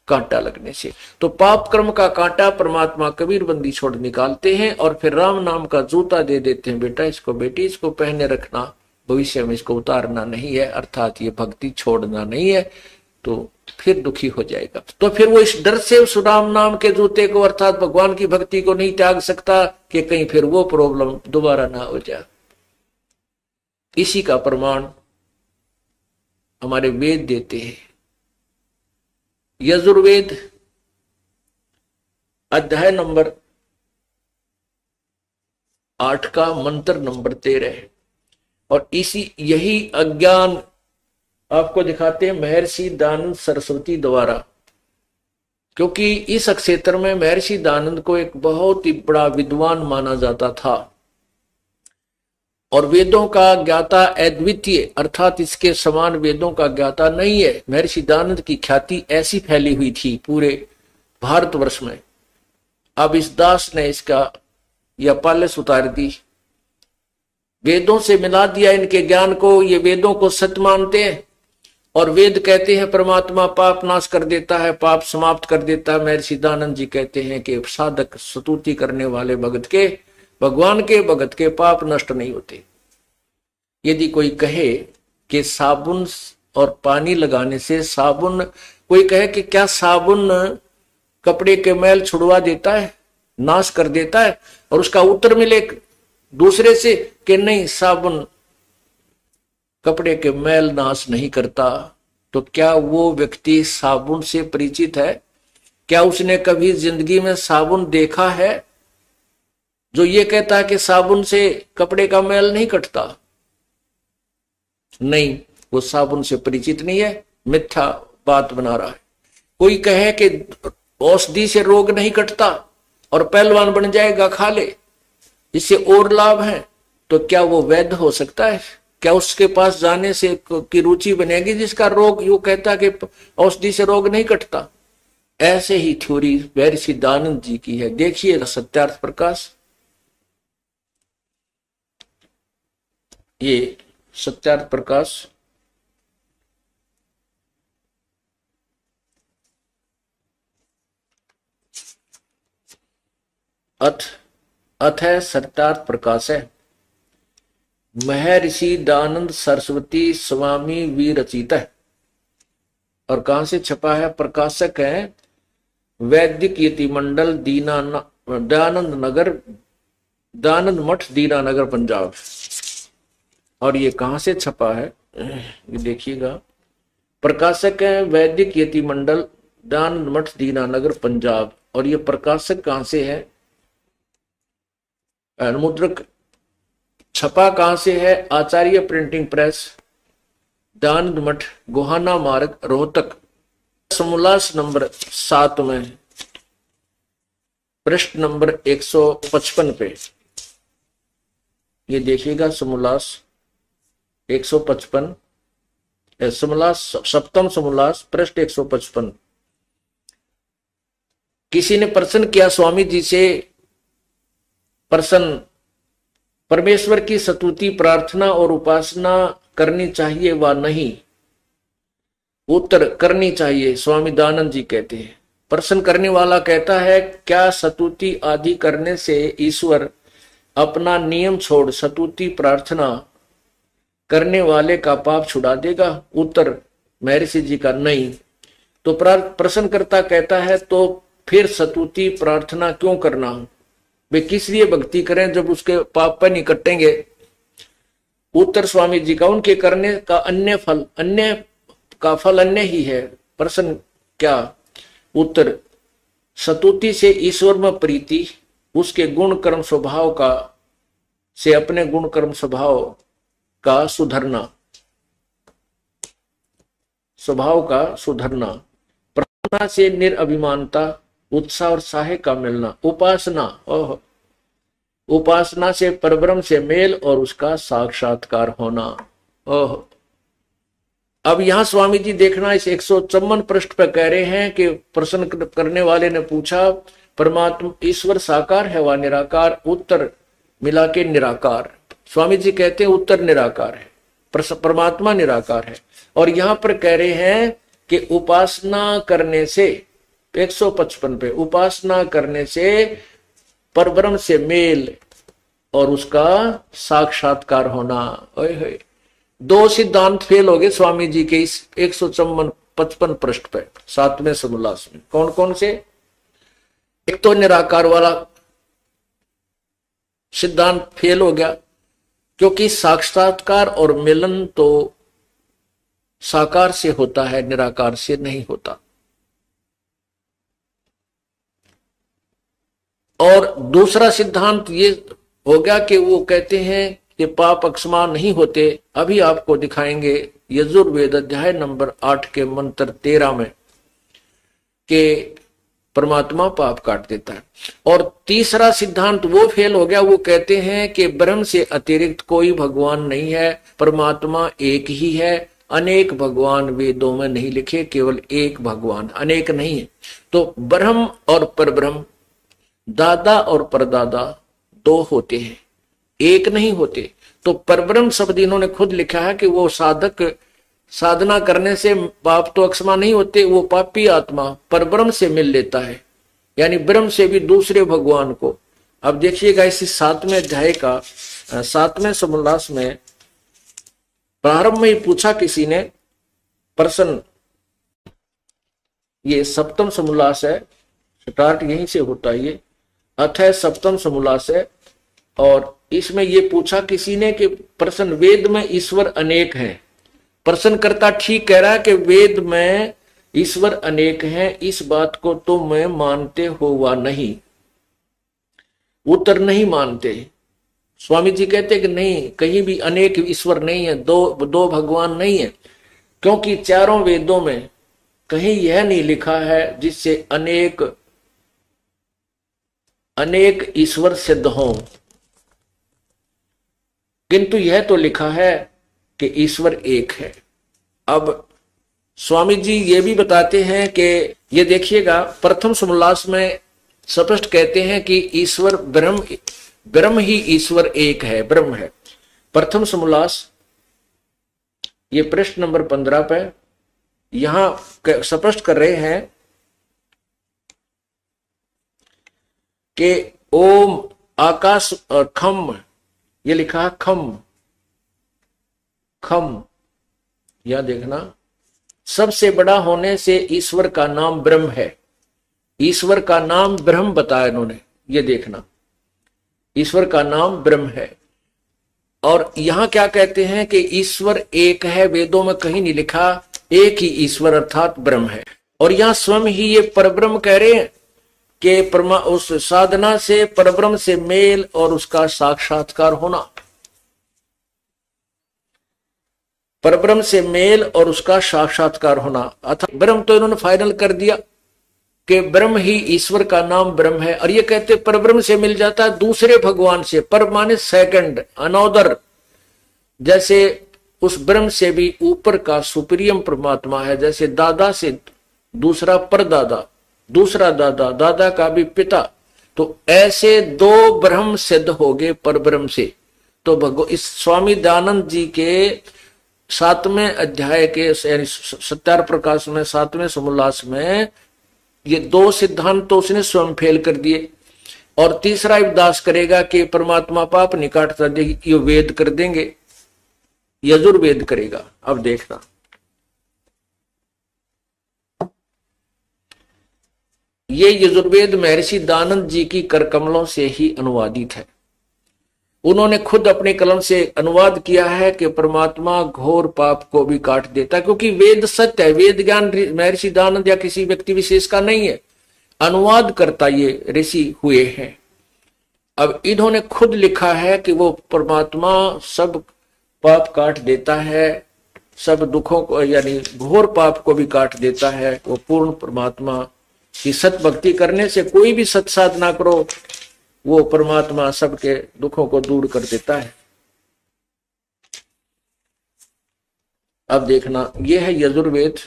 कांटा लगने से। तो पाप कर्म का कांटा परमात्मा कबीर बंदी छोड़ निकालते हैं, और फिर राम नाम का जूता दे देते हैं, बेटा इसको, बेटी इसको पहने रखना, भविष्य में इसको उतारना नहीं है, अर्थात ये भक्ति छोड़ना नहीं है, तो फिर दुखी हो जाएगा। तो फिर वो इस डर से उस राम नाम के जूते को, अर्थात भगवान की भक्ति को नहीं त्याग सकता कि कहीं फिर वो प्रॉब्लम दोबारा ना हो जाए। इसी का प्रमाण हमारे वेद देते हैं। यजुर्वेद अध्याय नंबर 8 का मंत्र नंबर 13, और यही अज्ञान आपको दिखाते हैं महर्षि दानंद सरस्वती द्वारा, क्योंकि इस क्षेत्र में महर्षि दानंद को एक बहुत ही बड़ा विद्वान माना जाता था, और वेदों का ज्ञाता अद्वितीय, अर्थात इसके समान वेदों का ज्ञाता नहीं है। महर्षि दानंद की ख्याति ऐसी फैली हुई थी पूरे भारतवर्ष में। अब इस दास ने इसका यह पालस उतार दी, वेदों से मिला दिया इनके ज्ञान को, ये वेदों को सत्य मानते हैं, और वेद कहते हैं परमात्मा पाप नाश कर देता है, पाप समाप्त कर देता है। महर्षि दयानंद जी कहते हैं कि साधक स्तुति करने वाले भगत के, भगवान के भगत के पाप नष्ट नहीं होते। यदि कोई कहे कि साबुन और पानी लगाने से साबुन, कोई कहे कि क्या साबुन कपड़े के मैल छुड़वा देता है, नाश कर देता है, और उसका उत्तर मिले दूसरे से कि नहीं साबुन कपड़े के मैल नाश नहीं करता, तो क्या वो व्यक्ति साबुन से परिचित है? क्या उसने कभी जिंदगी में साबुन देखा है? जो ये कहता है कि साबुन से कपड़े का मैल नहीं कटता, नहीं, वो साबुन से परिचित नहीं है, मिथ्या बात बना रहा है। कोई कहे कि औषधि से रोग नहीं कटता और पहलवान बन जाएगा, खा ले, इससे और लाभ है, तो क्या वो वैध हो सकता है? क्या उसके पास जाने से की रुचि बनेगी जिसका रोग यूं कहता कि औषधि से रोग नहीं कटता? ऐसे ही थ्योरी महर्षि दयानंद जी की है। देखिए सत्यार्थ प्रकाश, ये सत्यार्थ प्रकाश अथ है, सत्यार्थ प्रकाश है, महर्षि दयानंद सरस्वती स्वामी विरचित है। और कहां से छपा है? प्रकाशक है वैदिक यति मंडल दयानंद नगर, दयानंद मठ दीनानगर पंजाब। और ये कहां से छपा है ये देखिएगा, प्रकाशक है वैदिक यति मंडल दयानंद मठ दीनानगर पंजाब। और ये प्रकाशक कहां से है? मुद्रक छपा कहां से है? आचार्य प्रिंटिंग प्रेस, दयानंद मठ, गोहाना मार्ग, रोहतक। समोल्लास नंबर 7 में, पृष्ठ नंबर 155 पे ये देखिएगा, समोल्लास 155, समोल्लास सप्तम समोल्लास पृष्ठ 155। किसी ने प्रश्न किया स्वामी जी से, प्रश्न, परमेश्वर की स्तुति प्रार्थना और उपासना करनी चाहिए व नहीं? उत्तर, करनी चाहिए। स्वामी दयानंद जी कहते हैं, प्रश्न करने वाला कहता है क्या स्तुति आदि करने से ईश्वर अपना नियम छोड़ स्तुति प्रार्थना करने वाले का पाप छुड़ा देगा? उत्तर महर्षि जी का नहीं। तो प्रश्नकर्ता कहता है तो फिर स्तुति प्रार्थना क्यों करना? वे किस लिए भक्ति करें जब उसके पाप पर नहीं कटेंगे? उत्तर स्वामी जी का, उनके करने का अन्य फल, अन्य का फल अन्य ही है। प्रश्न क्या? उत्तर, स्तुति से ईश्वर में प्रीति, उसके गुण कर्म स्वभाव का से अपने गुण कर्म स्वभाव का सुधरना, स्वभाव का सुधरना, प्रार्थना से निरअभिमानता, उत्साह और साहे का मिलना, उपासना, उपासना से परब्रह्म से मेल और उसका साक्षात्कार होना। अब यहां स्वामी जी देखना, इस 154 पृष्ठ पर कह रहे हैं कि प्रश्न करने वाले ने पूछा परमात्मा ईश्वर साकार है व निराकार? उत्तर मिला के निराकार। स्वामी जी कहते हैं उत्तर निराकार है, परमात्मा निराकार है। और यहां पर कह रहे हैं कि उपासना करने से, 155 पे, उपासना करने से परब्रह्म से मेल और उसका साक्षात्कार होना। ओए होए, 2 सिद्धांत फेल हो गए स्वामी जी के इस 155 पृष्ठ पे 7वें समोल्लास में। कौन कौन से? एक तो निराकार वाला सिद्धांत फेल हो गया, क्योंकि साक्षात्कार और मिलन तो साकार से होता है, निराकार से नहीं होता। और दूसरा सिद्धांत ये हो गया कि वो कहते हैं कि पाप अक्षमा नहीं होते। अभी आपको दिखाएंगे यजुर्वेद अध्याय नंबर 8 के मंत्र 13 में कि परमात्मा पाप काट देता है। और तीसरा सिद्धांत वो फेल हो गया, वो कहते हैं कि ब्रह्म से अतिरिक्त कोई भगवान नहीं है, परमात्मा एक ही है, अनेक भगवान वेदों में नहीं लिखे, केवल एक भगवान, अनेक नहीं है। तो ब्रह्म और परब्रह्म, दादा और परदादा 2 होते हैं, एक नहीं होते। तो परब्रह्म शब्द इन्होंने खुद लिखा है कि वो साधक साधना करने से पाप तो अक्षमा नहीं होते, वो पापी आत्मा परब्रह्म से मिल लेता है, यानी ब्रह्म से भी दूसरे भगवान को। अब देखिएगा इसी 7वें अध्याय का 7वें समोल्लास में प्रारंभ में ही पूछा किसी ने प्रश्न, ये सप्तम समोल्लास है, स्टार्ट यहीं से होता है, ये अथय सप्तम समोल्लास है। और इसमें ये पूछा किसी ने कि प्रश्न, वेद में ईश्वर अनेक हैं। प्रश्नकर्ता ठीक कह रहा है कि वेद में ईश्वर अनेक हैं, इस बात को तुम मानते हो वा नहीं? उत्तर, नहीं मानते। स्वामी जी कहते कि नहीं, कहीं भी अनेक ईश्वर नहीं है, दो भगवान नहीं है, क्योंकि चारों वेदों में कहीं यह नहीं लिखा है जिससे अनेक ईश्वर सिद्ध हों, किंतु यह तो लिखा है कि ईश्वर एक है। अब स्वामी जी ये भी बताते हैं कि ये देखिएगा प्रथम समोल्लास में स्पष्ट कहते हैं कि ईश्वर ब्रह्म ही ईश्वर एक है, ब्रह्म है। प्रथम समोल्लास ये पृष्ठ नंबर 15 पे यहां स्पष्ट कर रहे हैं कि ओम आकाश खम, ये लिखा है खम, यह देखना, सबसे बड़ा होने से ईश्वर का नाम ब्रह्म है। ईश्वर का नाम ब्रह्म बताया इन्होंने, ये देखना, ईश्वर का नाम ब्रह्म है। और यहां क्या कहते हैं कि ईश्वर एक है, वेदों में कहीं नहीं लिखा एक ही ईश्वर अर्थात ब्रह्म है। और यहां स्वयं ही ये परब्रह्म कह रहे हैं कि उस साधना से परब्रह्म से मेल और उसका साक्षात्कार होना, परब्रह्म से मेल और उसका साक्षात्कार होना। अर्थात ब्रह्म तो इन्होंने फाइनल कर दिया कि ब्रह्म ही ईश्वर का नाम ब्रह्म है। और ये कहते परब्रह्म से मिल जाता है दूसरे भगवान से, पर माने सेकंड, अनोदर, जैसे उस ब्रह्म से भी ऊपर का सुप्रीम परमात्मा है, जैसे दादा से दूसरा परदादा, दूसरा दादा, दादा का भी पिता, तो ऐसे दो ब्रह्म सिद्ध हो गए पर ब्रह्म से। तो इस स्वामी दयानंद जी के 7वें अध्याय के यानी सत्यार प्रकाश में 7वें समोल्लास में ये दो सिद्धांत तो उसने स्वयं फेल कर दिए। और तीसरा उपदास करेगा कि परमात्मा पाप नहीं काटता, ये वेद कर देंगे, यजुर्वेद करेगा। अब देखना, ये यजुर्वेद महर्षि दयानंद जी की कर कमलों से ही अनुवादित है। उन्होंने खुद अपने कलम से अनुवाद किया है कि परमात्मा घोर पाप को भी काट देता, क्योंकि वेद सत्य है, वेद ज्ञान महर्षि दयानंद या किसी व्यक्ति विशेष का नहीं है, अनुवाद करता ये ऋषि हुए हैं। अब इन्होंने खुद लिखा है कि वो परमात्मा सब पाप काट देता है, सब दुखों को यानी घोर पाप को भी काट देता है। वो पूर्ण परमात्मा की सत भक्ति करने से, कोई भी सत साधना करो, वो परमात्मा सबके दुखों को दूर कर देता है। अब देखना, यह है यजुर्वेद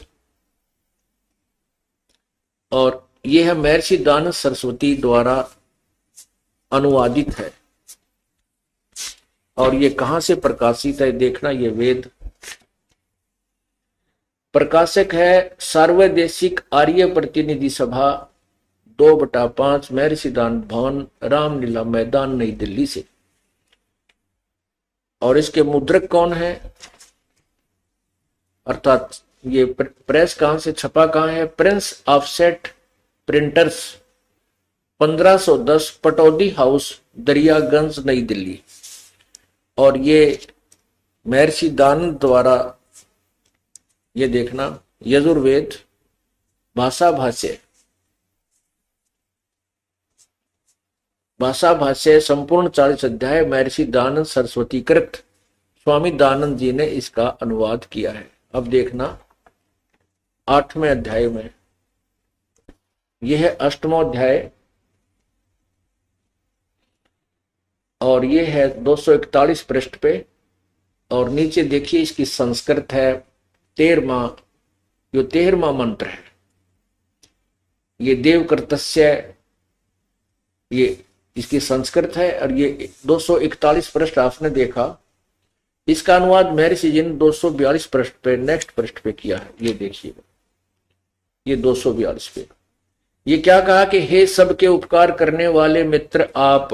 और यह है महर्षि दयानंद सरस्वती द्वारा अनुवादित है। और ये कहां से प्रकाशित है देखना, ये वेद प्रकाशक है सार्वदेशिक आर्य प्रतिनिधि सभा 2/5 महर्षि दयानंद भवन, रामलीला मैदान, नई दिल्ली से। और इसके मुद्रक कौन है, अर्थात ये प्रेस कहां से छपा कहां है, Prince offset printers 1510 Pataudi house, Daryaganj, नई दिल्ली। और ये महर्षि दयानंद द्वारा, ये देखना, यजुर्वेद भाषा भाष्य संपूर्ण 40 अध्याय महर्षि दयानंद सरस्वती कृत, स्वामी दयानंद जी ने इसका अनुवाद किया है। अब देखना 8वें अध्याय में, यह है 8वां अध्याय और यह है 241 पृष्ठ पे। और नीचे देखिए इसकी संस्कृत है 13वां मंत्र है, ये देव कर्तस्य, ये इसकी संस्कृत है। और ये 241 पृष्ठ आपने देखा, इसका अनुवाद महर्षि जी ने 242 पृष्ठ पे, नेक्स्ट पृष्ठ पे किया है। ये देखिएगा, ये 242 पे ये क्या कहा कि हे सबके उपकार करने वाले मित्र आप,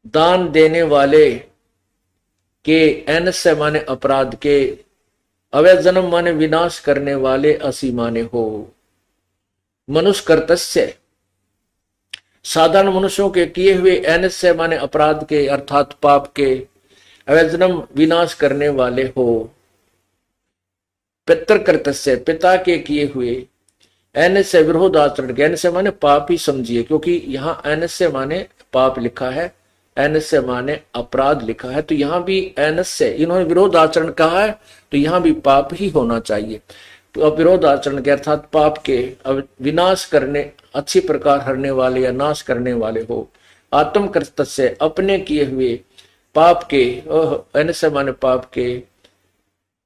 दान देने वाले के, एन से माने अपराध के, अवैध जन्म माने विनाश करने वाले, असी माने हो, मनुष्य कर्तस्य, साधारण मनुष्यों के किए हुए, एन से माने अपराध के अर्थात पाप के, अवैध जन्म विनाश करने वाले हो, पितृ कर्तस्य, पिता के किए हुए, एन से विरोध आचरण के, एन से माने पाप ही समझिए, क्योंकि यहाँ एन से माने पाप लिखा है, एन से माने अपराध लिखा है, तो यहां भी एन से इन्होंने विरोध आचरण कहा है, तो यहां भी पाप ही होना चाहिए। तो अब विरोध आचरण के अर्थात पाप के, अब विनाश करने, अच्छी प्रकार हरने वाले या नाश करने वाले हो, आत्म कर्तस्य, अपने किए हुए पाप के, एन से माने पाप के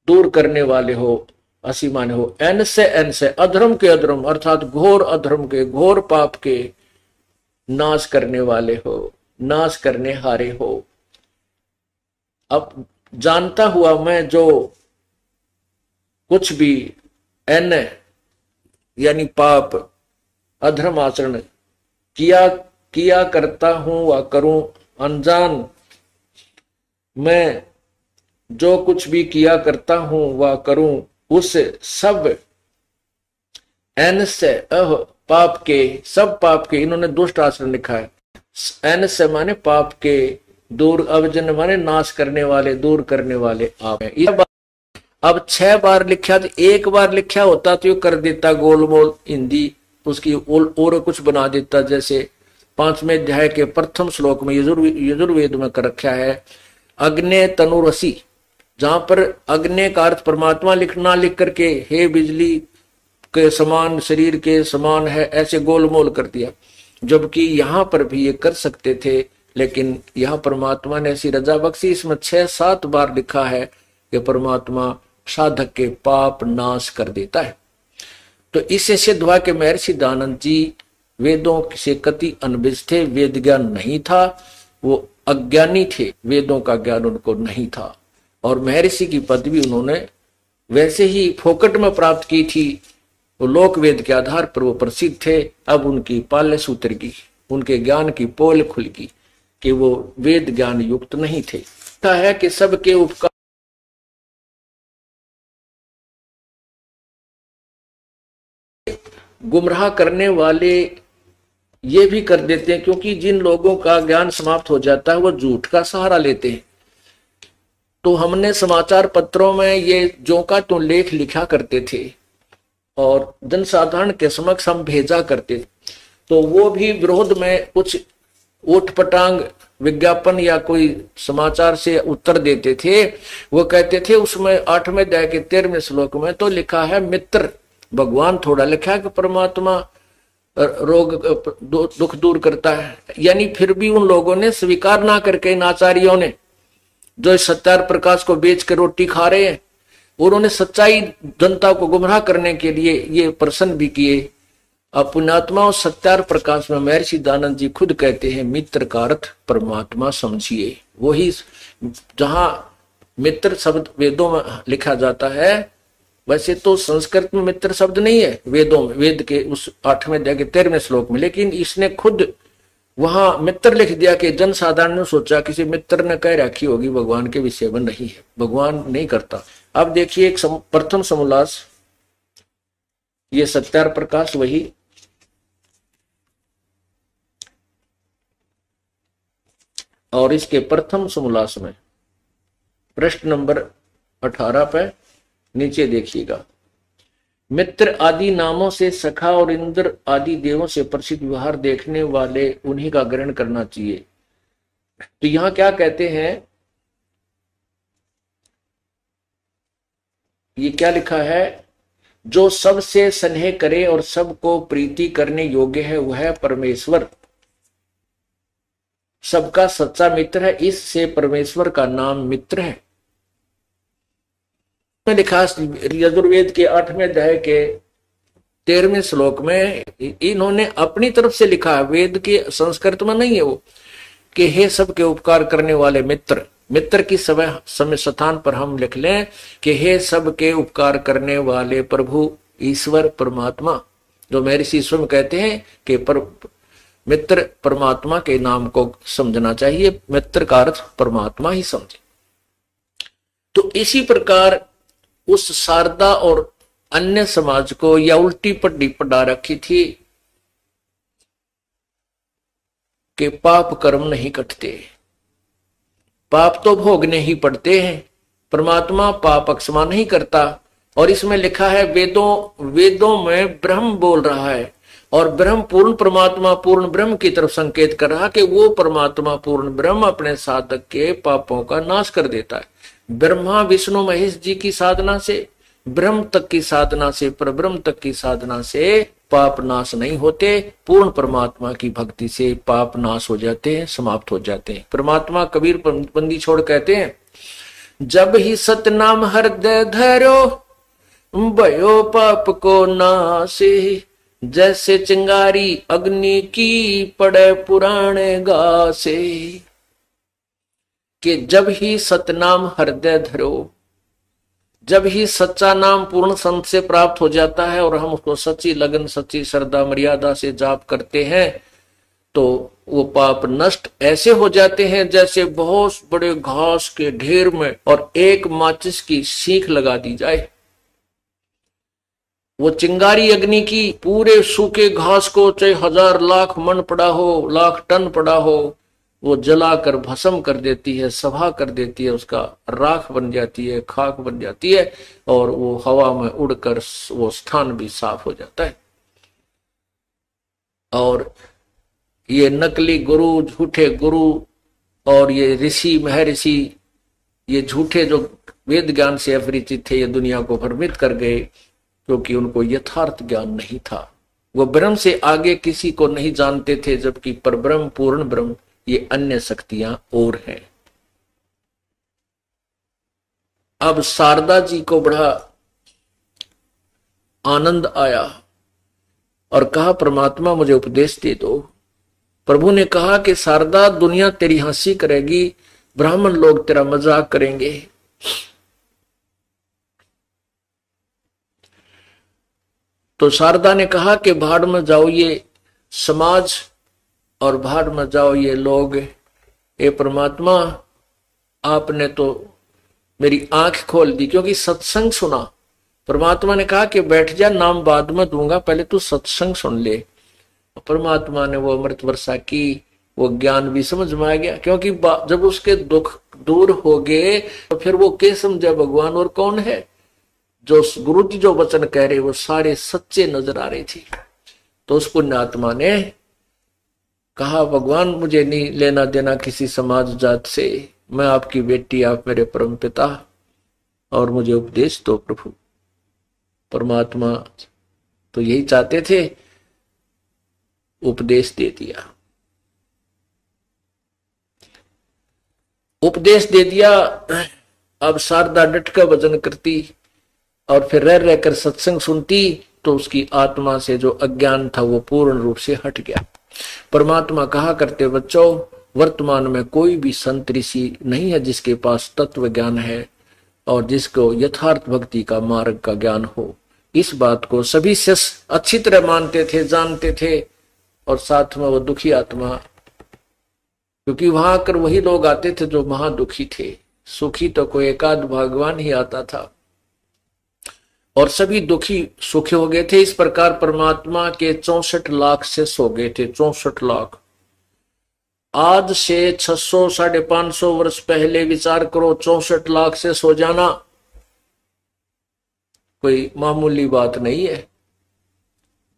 दूर करने वाले हो, असी माने हो, एन से अधर्म के, अधर्म अर्थात घोर अधर्म के, घोर पाप के नाश करने वाले हो, नाश करने हारे हो। अब जानता हुआ मैं जो कुछ भी एन यानी पाप, अधर्म आचरण किया करता हूं व करूं, अनजान मैं जो कुछ भी किया करता हूं व करूं, उस सब एन से पाप के, सब पाप के, इन्होंने दुष्ट आचरण लिखा है, एन से माने पाप के दूर, अवजन माने नाश करने वाले, दूर करने वाले आप हैं। अब 6 बार लिखा, तो 1 बार लिखा होता तो कर देता गोलमोल हिंदी, उसकी और कुछ बना देता। जैसे 5वें अध्याय के प्रथम श्लोक में यजुर्वेद में कर रखा है अग्ने तनुरसी, जहां पर अग्नि का अर्थ परमात्मा लिखना, लिख करके हे बिजली के समान, शरीर के समान है, ऐसे गोलमोल कर दिया। जबकि यहां पर भी ये कर सकते थे, लेकिन यहां परमात्मा ने ऐसी रजा बख्शी, इसमें 6-7 बार लिखा है कि परमात्मा साधक के पाप नाश कर देता है। तो इससे सिद्ध हुआ कि महर्षि दयानंद जी वेदों से कति अनभिज्ञ थे, वेद ज्ञान नहीं था, वो अज्ञानी थे, वेदों का ज्ञान उनको नहीं था, और महर्षि की पदवी उन्होंने वैसे ही फोकट में प्राप्त की थी, वो लोक वेद के आधार पर वो प्रसिद्ध थे। अब उनकी पाल्य सूत्र की, उनके ज्ञान की पोल खुल गई कि वो वेद ज्ञान युक्त नहीं थे। है कि सबके उपकार गुमराह करने वाले ये भी कर देते हैं, क्योंकि जिन लोगों का ज्ञान समाप्त हो जाता है वो झूठ का सहारा लेते हैं। तो हमने समाचार पत्रों में ये जो का तो लेख लिखा करते थे और जनसाधारण के समक्ष हम भेजा करते थे, तो वो भी विरोध में कुछ उठपटांग विज्ञापन या कोई समाचार से उत्तर देते थे। वो कहते थे उसमें 8वें अध्याय के 13वें श्लोक में तो लिखा है मित्र भगवान, थोड़ा लिखा है कि परमात्मा रोग दुख दूर करता है। यानी फिर भी उन लोगों ने स्वीकार ना करके, इन आचार्यों ने जो सत्यार प्रकाश को बेच के रोटी खा रहे हैं, उन्होंने सच्चाई जनता को गुमराह करने के लिए ये प्रश्न भी किए। अब पुण्यात्मा और सत्यार प्रकाश में महर्षि दयानंद जी खुद कहते हैं मित्र का अर्थ परमात्मा समझिए। वही जहां मित्र शब्द वेदों में लिखा जाता है, वैसे तो संस्कृत में मित्र शब्द नहीं है वेदों में, वेद के उस 8वें अध्याय के 13वें श्लोक में, लेकिन इसने खुद वहां मित्र लिख दिया कि जनसाधारण ने सोचा किसी मित्र ने कह रखी होगी, भगवान के विषय में नहीं है, भगवान नहीं करता। अब देखिए एक प्रथम समोल्लास, ये सत्यार प्रकाश वही, और इसके प्रथम समोल्लास में पृष्ठ नंबर 18 पे नीचे देखिएगा, मित्र आदि नामों से सखा और इंद्र आदि देवों से प्रसिद्ध व्यवहार देखने वाले उन्हीं का ग्रहण करना चाहिए। तो यहां क्या कहते हैं, ये क्या लिखा है, जो सबसे स्नेह करे और सबको प्रीति करने योग्य है वह है परमेश्वर, सबका सच्चा मित्र है, इससे परमेश्वर का नाम मित्र है। लिखा यजुर्वेद के 8वें अध्याय के 13वें श्लोक में इन्होंने अपनी तरफ से लिखा है, वेद के संस्कृत में नहीं है वो, कि हे सबके उपकार करने वाले मित्र, मित्र की समय स्थान पर हम लिख लें कि हे सबके उपकार करने वाले प्रभु ईश्वर परमात्मा, जो महर्षि स्वयं कहते हैं कि मित्र परमात्मा के नाम को समझना चाहिए, मित्र का अर्थ परमात्मा ही समझे। तो इसी प्रकार उस शारदा और अन्य समाज को या उल्टी पट्टी पढ़ा रखी थी कि पाप कर्म नहीं कटते, पाप तो भोगने ही पड़ते हैं, परमात्मा पाप क्षमा नहीं करता। और इसमें लिखा है वेदों में ब्रह्म बोल रहा है और ब्रह्म पूर्ण परमात्मा पूर्ण ब्रह्म की तरफ संकेत कर रहा कि वो परमात्मा पूर्ण ब्रह्म अपने साधक के पापों का नाश कर देता है। ब्रह्मा विष्णु महेश जी की साधना से, ब्रह्म तक की साधना से, परब्रह्म तक की साधना से पाप नाश नहीं होते, पूर्ण परमात्मा की भक्ति से पाप नाश हो जाते हैं, समाप्त हो जाते हैं। परमात्मा कबीर बंदी छोड़ कहते हैं, जब ही सतनाम हृदय धरो भयो पाप को नासे, जैसे चिंगारी अग्नि की पड़े पुराने गासे। कि जब ही सतनाम हृदय धरो, जब ही सच्चा नाम पूर्ण संत से प्राप्त हो जाता है और हम उसको सच्ची लगन सच्ची श्रद्धा मर्यादा से जाप करते हैं, तो वो पाप नष्ट ऐसे हो जाते हैं जैसे बहुत बड़े घास के ढेर में और एक माचिस की सीख लगा दी जाए। वो चिंगारी अग्नि की पूरे सूखे घास को चाहे 1000 लाख मन पड़ा हो, लाख टन पड़ा हो, वो जलाकर भस्म कर देती है, सभा कर देती है, उसका राख बन जाती है, खाक बन जाती है और वो हवा में उड़कर वो स्थान भी साफ हो जाता है। और ये नकली गुरु, झूठे गुरु और ये ऋषि महर्षि, ये झूठे जो वेद ज्ञान से अपरिचित थे, ये दुनिया को भ्रमित कर गए क्योंकि उनको यथार्थ ज्ञान नहीं था। वो ब्रह्म से आगे किसी को नहीं जानते थे, जबकि परब्रह्म पूर्ण ब्रह्म ये अन्य शक्तियां और हैं। अब शारदा जी को बड़ा आनंद आया और कहा, परमात्मा मुझे उपदेश दे दो। प्रभु ने कहा कि शारदा, दुनिया तेरी हंसी करेगी, ब्राह्मण लोग तेरा मजाक करेंगे। तो शारदा ने कहा कि भाड़ में जाओ ये समाज और भाड़ में जाओ ये लोग। ए परमात्मा, आपने तो मेरी आंख खोल दी, क्योंकि सत्संग सुना। परमात्मा ने कहा कि बैठ जा, नाम बाद में दूंगा, पहले तू सत्संग सुन ले। परमात्मा ने वो अमृत वर्षा की, वो ज्ञान भी समझ में आ गया, क्योंकि जब उसके दुख दूर हो गए तो फिर वो क्या समझा भगवान और कौन है। जो गुरु जी जो वचन कह रहे वो सारे सच्चे नजर आ रहे थे। तो उस पुण्यात्मा ने कहा, भगवान मुझे नहीं लेना देना किसी समाज जात से, मैं आपकी बेटी, आप मेरे परम पिता, और मुझे उपदेश दो प्रभु। परमात्मा तो यही चाहते थे, उपदेश दे दिया। उपदेश दे दिया। अब शारदा डट का भजन करती और फिर रह रहकर सत्संग सुनती तो उसकी आत्मा से जो अज्ञान था वो पूर्ण रूप से हट गया। परमात्मा कहा करते, बच्चों, वर्तमान में कोई भी संत ऋषि नहीं है जिसके पास तत्व ज्ञान है और जिसको यथार्थ भक्ति का मार्ग का ज्ञान हो। इस बात को सभी शिष्य अच्छी तरह मानते थे, जानते थे। और साथ में वो दुखी आत्मा, क्योंकि वहां आकर वही लोग आते थे जो महादुखी थे, सुखी तो कोई एकाध भगवान ही आता था, और सभी दुखी सुखी हो गए थे। इस प्रकार परमात्मा के 64 लाख शिष्य हो गए थे। 64 लाख। आज से 600 550 वर्ष पहले विचार करो, 64 लाख शिष्य हो जाना कोई मामूली बात नहीं है।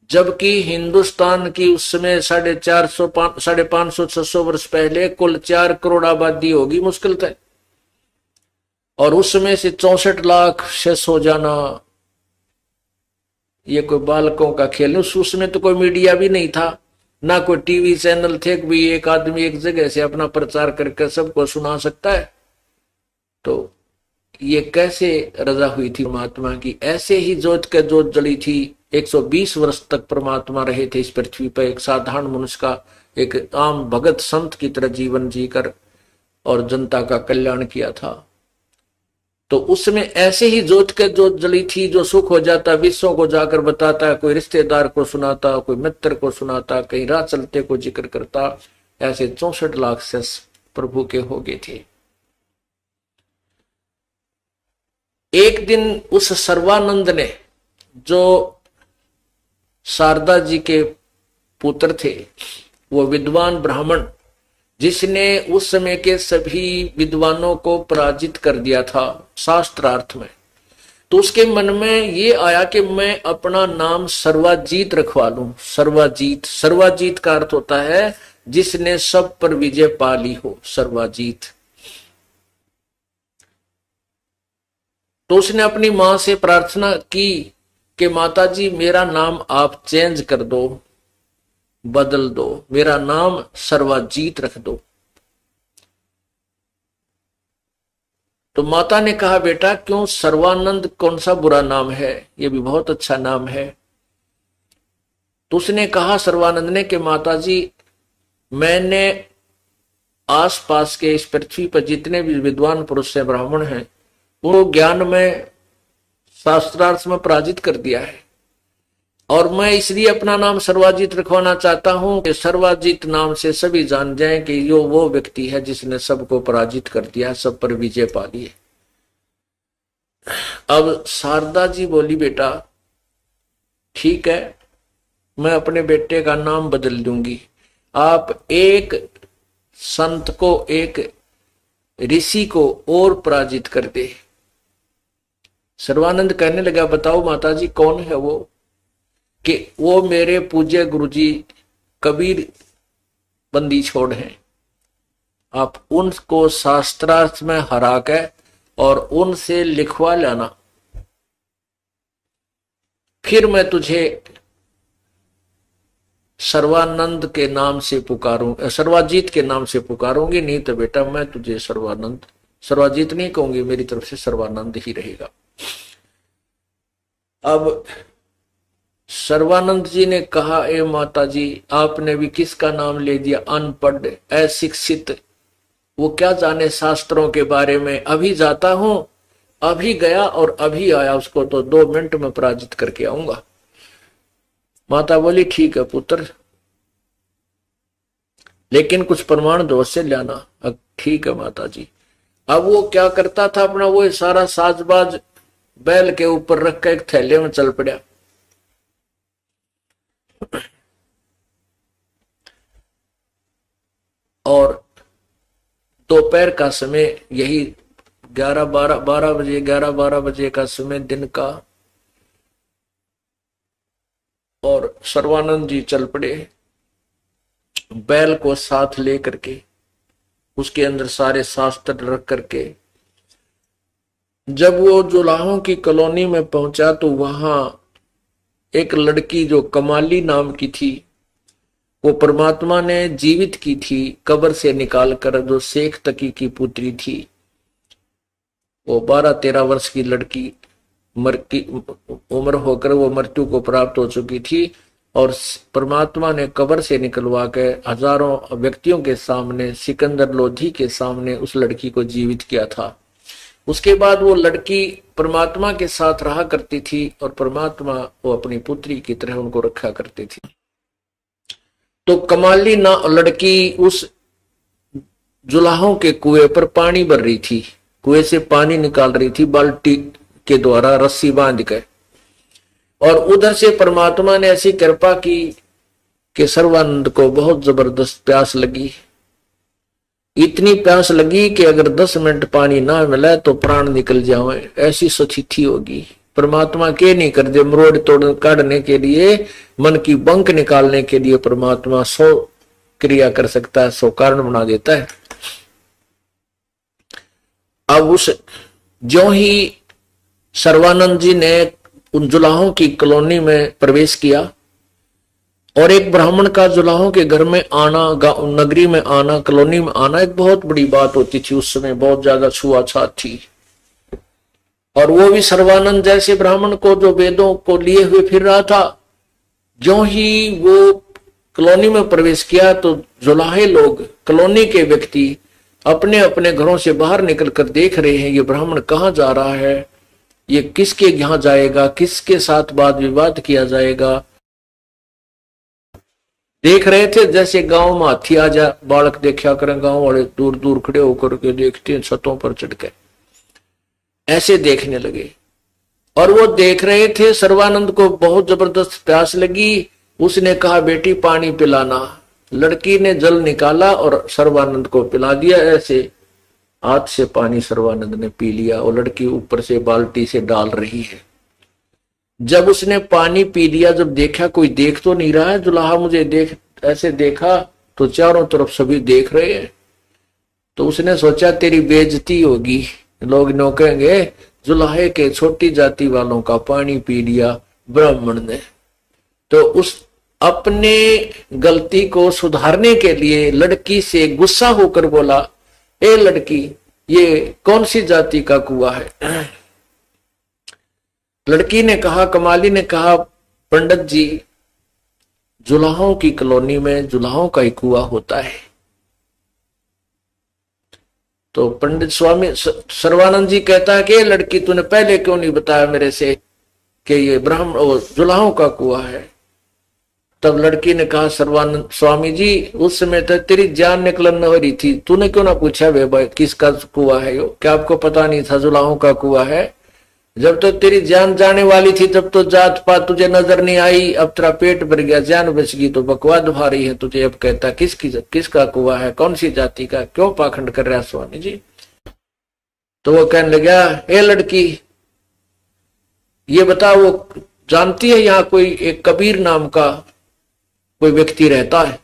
जबकि हिंदुस्तान की उस समय 450 550 600 वर्ष पहले कुल 4 करोड़ आबादी होगी मुश्किल तक, और उस समय से 64 लाख शिष्य हो जाना ये कोई बालकों का खेल नहीं। उसमें तो कोई मीडिया भी नहीं था, ना कोई टीवी चैनल थे कि भी एक आदमी एक जगह से अपना प्रचार करके सबको सुना सकता है। तो ये कैसे रजा हुई थी परमात्मा की। ऐसे ही जोत के जोत जली थी। 120 वर्ष तक परमात्मा रहे थे इस पृथ्वी पर, एक साधारण मनुष्य का, एक आम भगत संत की तरह जीवन जीकर और जनता का कल्याण किया था। तो उसमें ऐसे ही जोत के जोत जली थी, जो सुख हो जाता विश्वों को जाकर बताता, कोई रिश्तेदार को सुनाता, कोई मित्र को सुनाता, कहीं राह चलते को जिक्र करता। ऐसे 64 लाख से प्रभु के हो गए थे। एक दिन उस सर्वानंद ने, जो शारदा जी के पुत्र थे, वो विद्वान ब्राह्मण जिसने उस समय के सभी विद्वानों को पराजित कर दिया था शास्त्रार्थ में, तो उसके मन में ये आया कि मैं अपना नाम सर्वाजीत रखवा लूं। सर्वाजीत, सर्वाजीत का अर्थ होता है जिसने सब पर विजय पा ली हो, सर्वाजीत। तो उसने अपनी मां से प्रार्थना की कि माता जी मेरा नाम आप चेंज कर दो, बदल दो, मेरा नाम सर्वाजीत रख दो। तो माता ने कहा बेटा क्यों, सर्वानंद कौन सा बुरा नाम है, ये भी बहुत अच्छा नाम है। तो उसने कहा सर्वानंद ने कि माता जी मैंने आसपास के इस पृथ्वी पर जितने भी विद्वान पुरुष हैं, ब्राह्मण हैं, वो ज्ञान में शास्त्रार्थ में पराजित कर दिया है, और मैं इसलिए अपना नाम सर्वाजीत रखवाना चाहता हूं कि सर्वाजीत नाम से सभी जान जाएं कि यो वो व्यक्ति है जिसने सबको पराजित कर दिया, सब पर विजय पा ली है। अब शारदा जी बोली बेटा ठीक है, मैं अपने बेटे का नाम बदल दूंगी। आप एक संत को, एक ऋषि को और पराजित कर दे। सर्वानंद कहने लगा बताओ माताजी कौन है वो? कि वो मेरे पूज्य गुरुजी कबीर बंदी छोड़ हैं, आप उनको शास्त्रार्थ में हरा के और उनसे लिखवा लेना, फिर मैं तुझे सर्वानंद के नाम से पुकारूं, सर्वाजीत के नाम से पुकारूंगी, नहीं तो बेटा मैं तुझे सर्वानंद, सर्वाजीत नहीं कहूंगी, मेरी तरफ से सर्वानंद ही रहेगा। अब सर्वानंद जी ने कहा ए माता जी आपने भी किसका नाम ले दिया, अनपढ़ अशिक्षित, वो क्या जाने शास्त्रों के बारे में। अभी जाता हूं, अभी गया और अभी आया, उसको तो 2 मिनट में पराजित करके आऊंगा। माता बोली ठीक है पुत्र, लेकिन कुछ प्रमाण दो से लाना। ठीक है माता जी। अब वो क्या करता था, अपना वो सारा साजबाज बैल के ऊपर रख के एक थैले में चल पड़ा। और दोपहर का समय, यही 11-12 बजे का समय दिन का, और सर्वानंद जी चल पड़े बैल को साथ ले करके, उसके अंदर सारे शास्त्र रख करके। जब वो जुलाहों की कॉलोनी में पहुंचा तो वहां एक लड़की जो कमाली नाम की थी, वो परमात्मा ने जीवित की थी कब्र से निकाल कर, जो शेख तकी की पुत्री थी। वो 12-13 वर्ष की लड़की उम्र होकर वो मृत्यु को प्राप्त हो चुकी थी, और परमात्मा ने कब्र से निकलवा के हजारों व्यक्तियों के सामने, सिकंदर लोधी के सामने उस लड़की को जीवित किया था। उसके बाद वो लड़की परमात्मा के साथ रहा करती थी, और परमात्मा वो अपनी पुत्री की तरह उनको रखा करती थी। तो कमाली ना लड़की उस जुलाहों के कुएं पर पानी भर रही थी, कुएं से पानी निकाल रही थी बाल्टी के द्वारा रस्सी बांध के, और उधर से परमात्मा ने ऐसी कृपा की कि सर्वानंद को बहुत जबरदस्त प्यास लगी। इतनी प्यास लगी कि अगर 10 मिनट पानी ना मिले तो प्राण निकल जाए, ऐसी स्थिति होगी। परमात्मा के नहीं कर दे, मरोड़ तोड़ काटने के लिए, मन की बंक निकालने के लिए परमात्मा 100 क्रिया कर सकता है, 100 कारण बना देता है। अब उस ज्यों ही सर्वानंद जी ने उन जुलाहों की कॉलोनी में प्रवेश किया, और एक ब्राह्मण का जुलाहों के घर में आना, नगरी में आना, कॉलोनी में आना एक बहुत बड़ी बात होती थी। उस समय बहुत ज्यादा छुआछात थी, और वो भी सर्वानंद जैसे ब्राह्मण को जो वेदों को लिए हुए फिर रहा था। ज्यों ही वो कॉलोनी में प्रवेश किया तो जुलाहे लोग, कॉलोनी के व्यक्ति अपने अपने घरों से बाहर निकल कर देख रहे हैं ये ब्राह्मण कहाँ जा रहा है, ये किसके यहाँ जाएगा, किसके साथ वाद विवाद किया जाएगा। देख रहे थे जैसे गांव में हाथी आ जा, बालक देखा करें गांव वाले दूर दूर खड़े होकर के देखते हैं छतों पर चढ़ के, ऐसे देखने लगे। और वो देख रहे थे, सर्वानंद को बहुत जबरदस्त प्यास लगी। उसने कहा बेटी पानी पिलाना। लड़की ने जल निकाला और सर्वानंद को पिला दिया। ऐसे हाथ से पानी सर्वानंद ने पी लिया और लड़की ऊपर से बाल्टी से डाल रही है। जब उसने पानी पी लिया, जब देखा कोई देख तो नहीं रहा है, दुल्हा मुझे देख, ऐसे देखा तो चारों तरफ सभी देख रहे हैं। तो उसने सोचा तेरी बेइज्जती होगी, लोग नो कहेंगे जुलाहे के छोटी जाति वालों का पानी पी लिया ब्राह्मण ने। तो उस अपने गलती को सुधारने के लिए लड़की से गुस्सा होकर बोला, ए लड़की ये कौन सी जाति का कुआं है। लड़की ने कहा, कमाली ने कहा, पंडित जी जुलाहों की कॉलोनी में जुलाहों का ही कुआं होता है। तो पंडित स्वामी सर्वानंद जी कहता है कि लड़की तूने पहले क्यों नहीं बताया मेरे से कि ये ब्राह्मण जुलाहों का कुआं है। तब लड़की ने कहा, सर्वानंद स्वामी जी उस समय तक तेरी जान निकलन न हो रही थी, तूने क्यों ना पूछा वे भाई किसका कुआं है यो, क्या आपको पता नहीं था जुलाहों का कुआं है। जब तो तेरी जान जाने वाली थी तब तो जात पात तुझे नजर नहीं आई, अब तेरा पेट भर गया, जान बच गई तो बकवाद भा रही है तुझे, अब कहता किसका कुआं है, कौन सी जाति का, क्यों पाखंड कर रहा है स्वामी जी। तो वो कहने लगा, ए लड़की ये बता वो जानती है यहाँ कोई एक कबीर नाम का कोई व्यक्ति रहता है।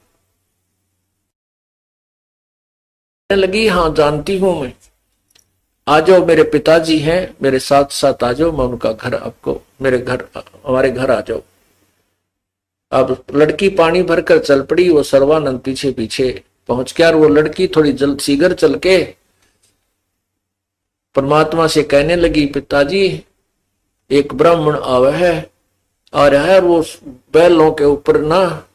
लगी हाँ जानती हूं मैं, आ जाओ मेरे पिताजी हैं, मेरे साथ साथ आ जाओ, मैं उनका घर आपको हमारे घर आ जाओ। अब लड़की पानी भरकर चल पड़ी, वो सर्वानंद पीछे पीछे पहुंच गया। और वो लड़की थोड़ी जल्द सीगर चल के परमात्मा से कहने लगी, पिताजी एक ब्राह्मण आवा है, आ रहा है, और वो बैलों के ऊपर ना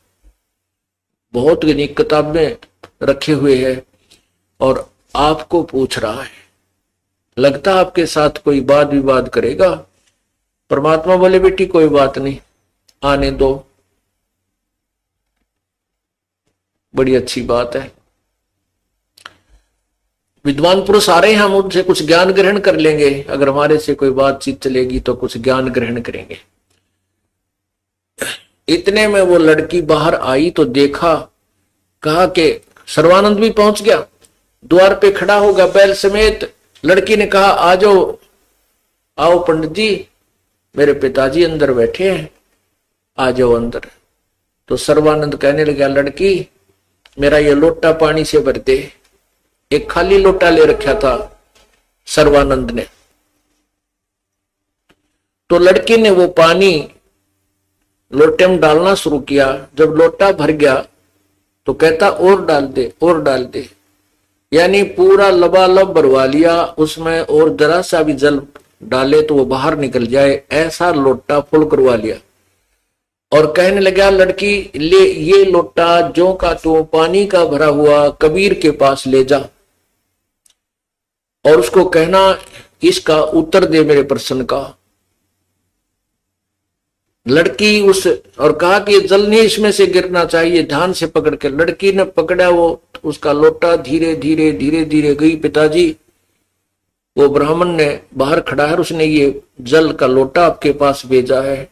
बहुत गनी किताबें रखे हुए है और आपको पूछ रहा है, लगता आपके साथ कोई वाद विवाद करेगा। परमात्मा बोले, बेटी कोई बात नहीं, आने दो, बड़ी अच्छी बात है। विद्वान पुरुष आ रहे हैं, हम उनसे कुछ ज्ञान ग्रहण कर लेंगे, अगर हमारे से कोई बातचीत चलेगी तो कुछ ज्ञान ग्रहण करेंगे। इतने में वो लड़की बाहर आई तो देखा, कहा कि सर्वानंद भी पहुंच गया, द्वार पे खड़ा होगा बैल समेत। लड़की ने कहा, आ जाओ, आओ पंडित जी, मेरे पिताजी अंदर बैठे हैं, आ जाओ अंदर। तो सर्वानंद कहने लगा, लड़की मेरा ये लोटा पानी से भर दे। एक खाली लोटा ले रखा था सर्वानंद ने। तो लड़की ने वो पानी लोटे में डालना शुरू किया। जब लोटा भर गया तो कहता और डाल दे, और डाल दे, यानी पूरा लबालब भरवा लिया उसमें, और जरा सा भी जल डाले तो वो बाहर निकल जाए, ऐसा लोटा फुल करवा लिया। और कहने लगा, लड़की ले ये लोटा जो का तो पानी का भरा हुआ कबीर के पास ले जा और उसको कहना इसका उत्तर दे मेरे प्रश्न का। लड़की उस और कहा कि जल नहीं इसमें से गिरना चाहिए, ध्यान से पकड़ के। लड़की ने पकड़ा वो उसका लोटा, धीरे धीरे धीरे धीरे गई। पिताजी वो ब्राह्मण ने बाहर खड़ा है, उसने ये जल का लोटा आपके पास भेजा है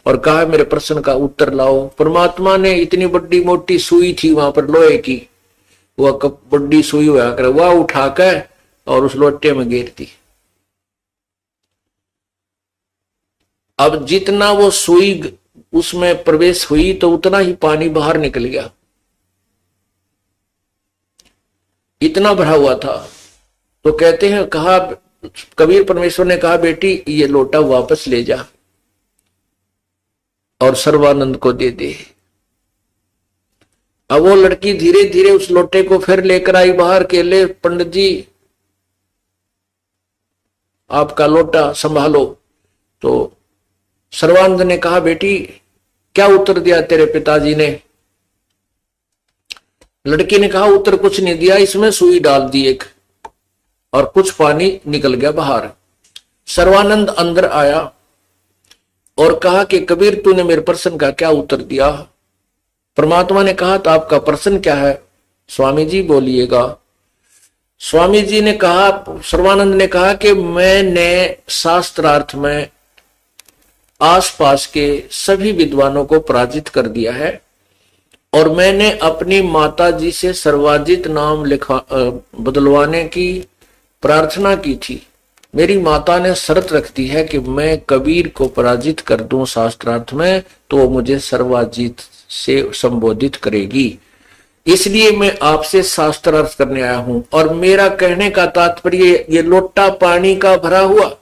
और कहा मेरे प्रश्न का उत्तर लाओ। परमात्मा ने इतनी बड़ी मोटी सुई थी वहां पर लोहे की, वह बड़ी सुई हुआ कर वह उठाकर और उस लोटे में गिर दी। अब जितना वो सुई उसमें प्रवेश हुई तो उतना ही पानी बाहर निकल गया, इतना भरा हुआ था। तो कहते हैं, कहा कबीर परमेश्वर ने कहा, बेटी ये लोटा वापस ले जा और सर्वानंद को दे दे। अब वो लड़की धीरे धीरे उस लोटे को फिर लेकर आई बाहर के, ले पंडित जी आपका लोटा संभालो। तो सर्वानंद ने कहा, बेटी क्या उत्तर दिया तेरे पिताजी ने। लड़की ने कहा उत्तर कुछ नहीं दिया, इसमें सुई डाल दी एक, और कुछ पानी निकल गया बाहर। सर्वानंद अंदर आया और कहा कि कबीर तूने मेरे प्रश्न का क्या उत्तर दिया। परमात्मा ने कहा तो आपका प्रश्न क्या है स्वामी जी, बोलिएगा। स्वामी जी ने कहा, सर्वानंद ने कहा कि मैंने शास्त्रार्थ में आसपास के सभी विद्वानों को पराजित कर दिया है और मैंने अपनी माता जी से सर्वाजित नाम बदलवाने की प्रार्थना की थी। मेरी माता ने शर्त रख दी है कि मैं कबीर को पराजित कर दूं शास्त्रार्थ में तो वो मुझे सर्वाजित से संबोधित करेगी, इसलिए मैं आपसे शास्त्रार्थ करने आया हूं। और मेरा कहने का तात्पर्य ये लोटा पानी का भरा हुआ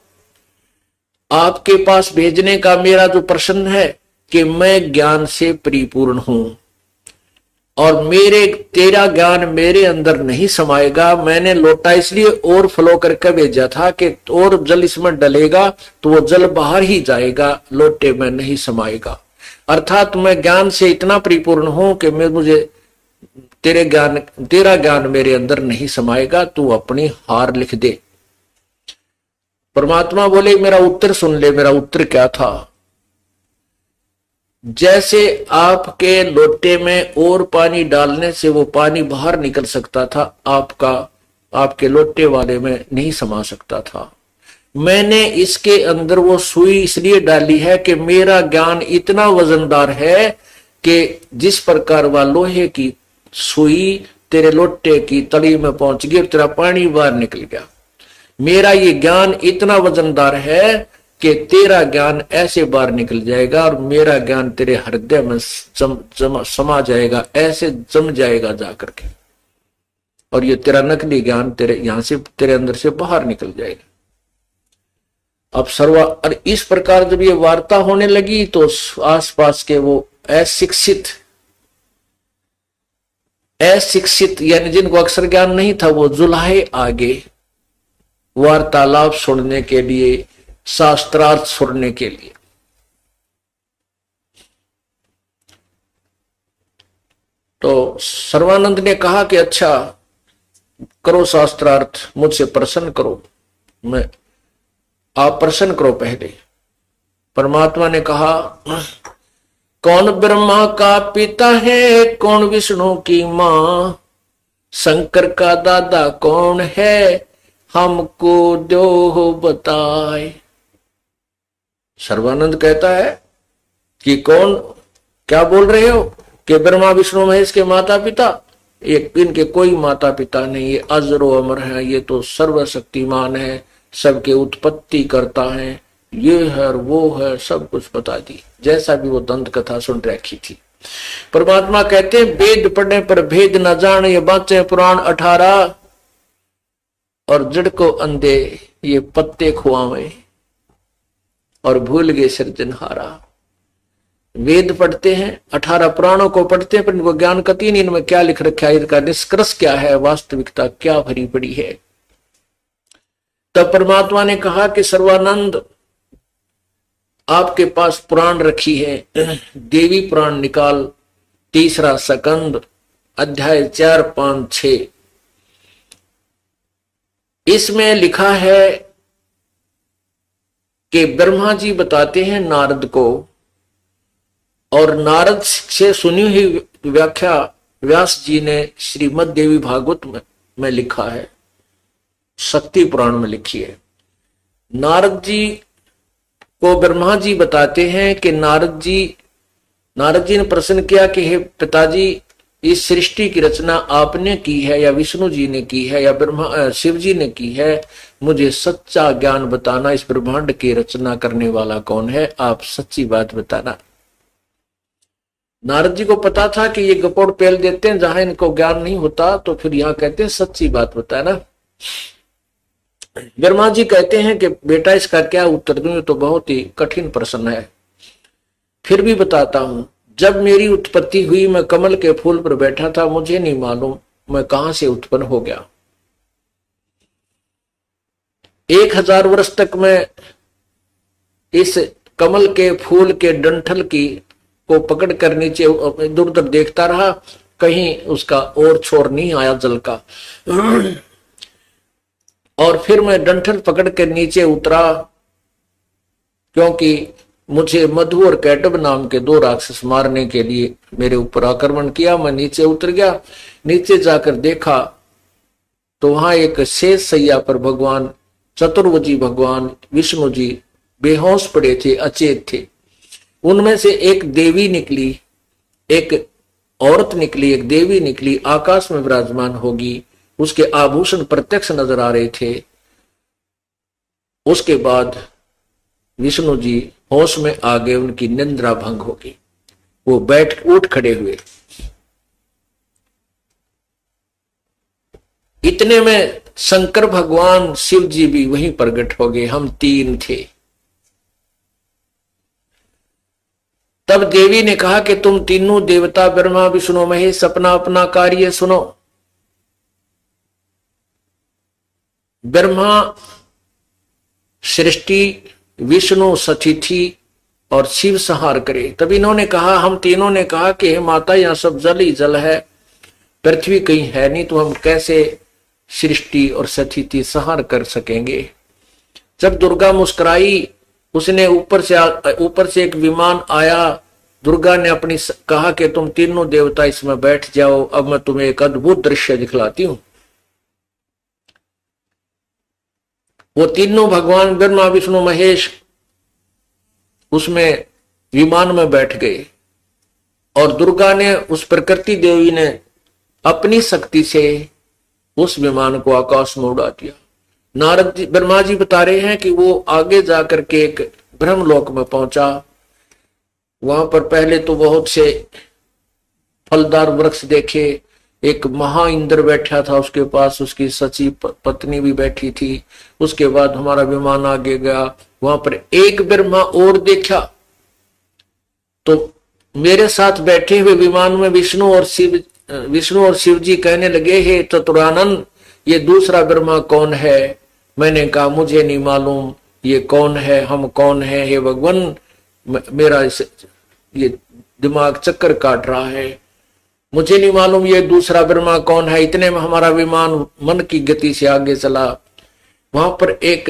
आपके पास भेजने का मेरा जो प्रश्न है कि मैं ज्ञान से परिपूर्ण हूं और तेरा ज्ञान मेरे अंदर नहीं समाएगा। मैंने लोटा इसलिए और फ्लो करके भेजा था कि और जल इसमें डलेगा तो वो जल बाहर ही जाएगा, लोटे में नहीं समाएगा। अर्थात मैं ज्ञान से इतना परिपूर्ण हूं कि मुझे तेरा ज्ञान मेरे अंदर नहीं समाएगा, तू अपनी हार लिख दे। परमात्मा बोले मेरा उत्तर सुन ले। मेरा उत्तर क्या था? जैसे आपके लोटे में और पानी डालने से वो पानी बाहर निकल सकता था, आपके लोटे वाले में नहीं समा सकता था। मैंने इसके अंदर वो सुई इसलिए डाली है कि मेरा ज्ञान इतना वजनदार है कि जिस प्रकार वह लोहे की सुई तेरे लोटे की तली में पहुंच गई और तेरा पानी बाहर निकल गया, मेरा ये ज्ञान इतना वजनदार है कि तेरा ज्ञान ऐसे बाहर निकल जाएगा और मेरा ज्ञान तेरे हृदय में समा जाएगा, ऐसे जम जाएगा जाकर के, और ये तेरा नकली ज्ञान तेरे अंदर से बाहर निकल जाएगा। अब और इस प्रकार जब ये वार्ता होने लगी तो आसपास के वो अशिक्षित यानी जिनको अक्षर ज्ञान नहीं था वो जुलाहे आगे वार्तालाप सुनने के लिए, शास्त्रार्थ सुनने के लिए। तो सर्वानंद ने कहा कि अच्छा करो शास्त्रार्थ, मुझसे प्रश्न करो, आप प्रश्न करो पहले। परमात्मा ने कहा कौन ब्रह्मा का पिता है, कौन विष्णु की मां, शंकर का दादा कौन है, हमको दो बताए। सर्वानंद कहता है कि कौन, क्या बोल रहे हो कि ब्रह्मा विष्णु महेश के माता पिता? इनके कोई माता पिता नहीं, ये अजरो अमर है, ये तो सर्वशक्तिमान है, सबके उत्पत्ति करता है, ये है और वो है, सब कुछ बता दी जैसा भी वो दंत कथा सुन रखी थी। परमात्मा कहते हैं वेद पढ़ने पर भेद न जान, ये बातें पुराण 18 और जड़ को अंधे ये पत्ते खुआवे और भूल गए सृजनहारा। वेद पढ़ते हैं, 18 पुराणों को पढ़ते हैं, पर इनको ज्ञान कती नहीं, इनमें क्या लिख रखा है, इनका निष्कर्ष क्या है, वास्तविकता क्या भरी पड़ी है। तब परमात्मा ने कहा कि सर्वानंद आपके पास पुराण रखी है, देवी पुराण निकाल, 3रा सकंद, अध्याय 4, 5, 6। इसमें लिखा है कि ब्रह्मा जी बताते हैं नारद को, और नारद से सुनी हुई व्याख्या व्यास जी ने श्रीमद् देवी भागवत में लिखा है, शक्ति पुराण में लिखी है। नारद जी को ब्रह्मा जी बताते हैं कि नारद जी ने प्रश्न किया कि हे पिताजी, इस सृष्टि की रचना आपने की है या विष्णु जी ने की है या शिव जी ने की है, मुझे सच्चा ज्ञान बताना, इस ब्रह्मांड की रचना करने वाला कौन है, आप सच्ची बात बताना। नारद जी को पता था कि ये गपोड़ पेल देते हैं, जहां इनको ज्ञान नहीं होता तो फिर यहाँ कहते हैं सच्ची बात बताना। ब्रह्मा जी कहते हैं कि बेटा इसका क्या उत्तर दूं, तो बहुत ही कठिन प्रश्न है, फिर भी बताता हूं। जब मेरी उत्पत्ति हुई मैं कमल के फूल पर बैठा था, मुझे नहीं मालूम मैं कहां से उत्पन्न हो गया। 1000 वर्ष तक मैं इस कमल के फूल के डंठल को पकड़ कर नीचे इधर उधर देखता रहा, कहीं उसका और छोर नहीं आया जल का। और फिर मैं डंठल पकड़ के नीचे उतरा, क्योंकि मुझे मधु और कैटब नाम के दो राक्षस मारने के लिए मेरे ऊपर आक्रमण किया। मैं नीचे उतर गया। नीचे जाकर देखा तो वहां एक शेष सैया पर भगवान चतुर्भुजी भगवान विष्णु जी बेहोश पड़े थे, अचेत थे। उनमें से एक देवी निकली, एक औरत निकली, एक देवी निकली, आकाश में विराजमान होगी। उसके आभूषण प्रत्यक्ष नजर आ रहे थे। उसके बाद विष्णु जी होश में आ गए, उनकी निंद्रा भंग हो गई। वो उठ खड़े हुए। इतने में शंकर भगवान शिव जी भी वहीं प्रकट हो गए। हम तीन थे। तब देवी ने कहा कि तुम तीनों देवता ब्रह्मा विष्णु महेश अपना अपना कार्य सुनो। ब्रह्मा सृष्टि, विष्णु सतिथि और शिव संहार करे। तब इन्होंने कहा, हम तीनों ने कहा कि हे माता, यहां सब जल ही जल है, पृथ्वी कहीं है नहीं, तो हम कैसे सृष्टि और सतिथि संहार कर सकेंगे। जब दुर्गा मुस्कुराई, उसने ऊपर से एक विमान आया। दुर्गा ने अपनी कहा कि तुम तीनों देवता इसमें बैठ जाओ, अब मैं तुम्हें एक अद्भुत दृश्य दिखलाती हूं। वो तीनों भगवान ब्रह्मा विष्णु महेश उसमें विमान में बैठ गए और दुर्गा ने, उस प्रकृति देवी ने अपनी शक्ति से उस विमान को आकाश में उड़ा दिया। नारद जी, ब्रह्मा जी बता रहे हैं कि वो आगे जाकर के एक ब्रह्मलोक में पहुंचा। वहां पर पहले तो बहुत से फलदार वृक्ष देखे। एक महा इंद्र बैठा था, उसके पास उसकी सची पत्नी भी बैठी थी। उसके बाद हमारा विमान आगे गया, वहां पर एक ब्रह्मा और देखा। तो मेरे साथ बैठे हुए विमान में विष्णु और शिव जी कहने लगे, हे चतुरानन, ये दूसरा ब्रह्मा कौन है? मैंने कहा, मुझे नहीं मालूम ये कौन है, हम कौन है, हे भगवान, मेरा ये दिमाग चक्कर काट रहा है, मुझे नहीं मालूम ये दूसरा ब्रह्मा कौन है। इतने में हमारा विमान मन की गति से आगे चला। वहां पर एक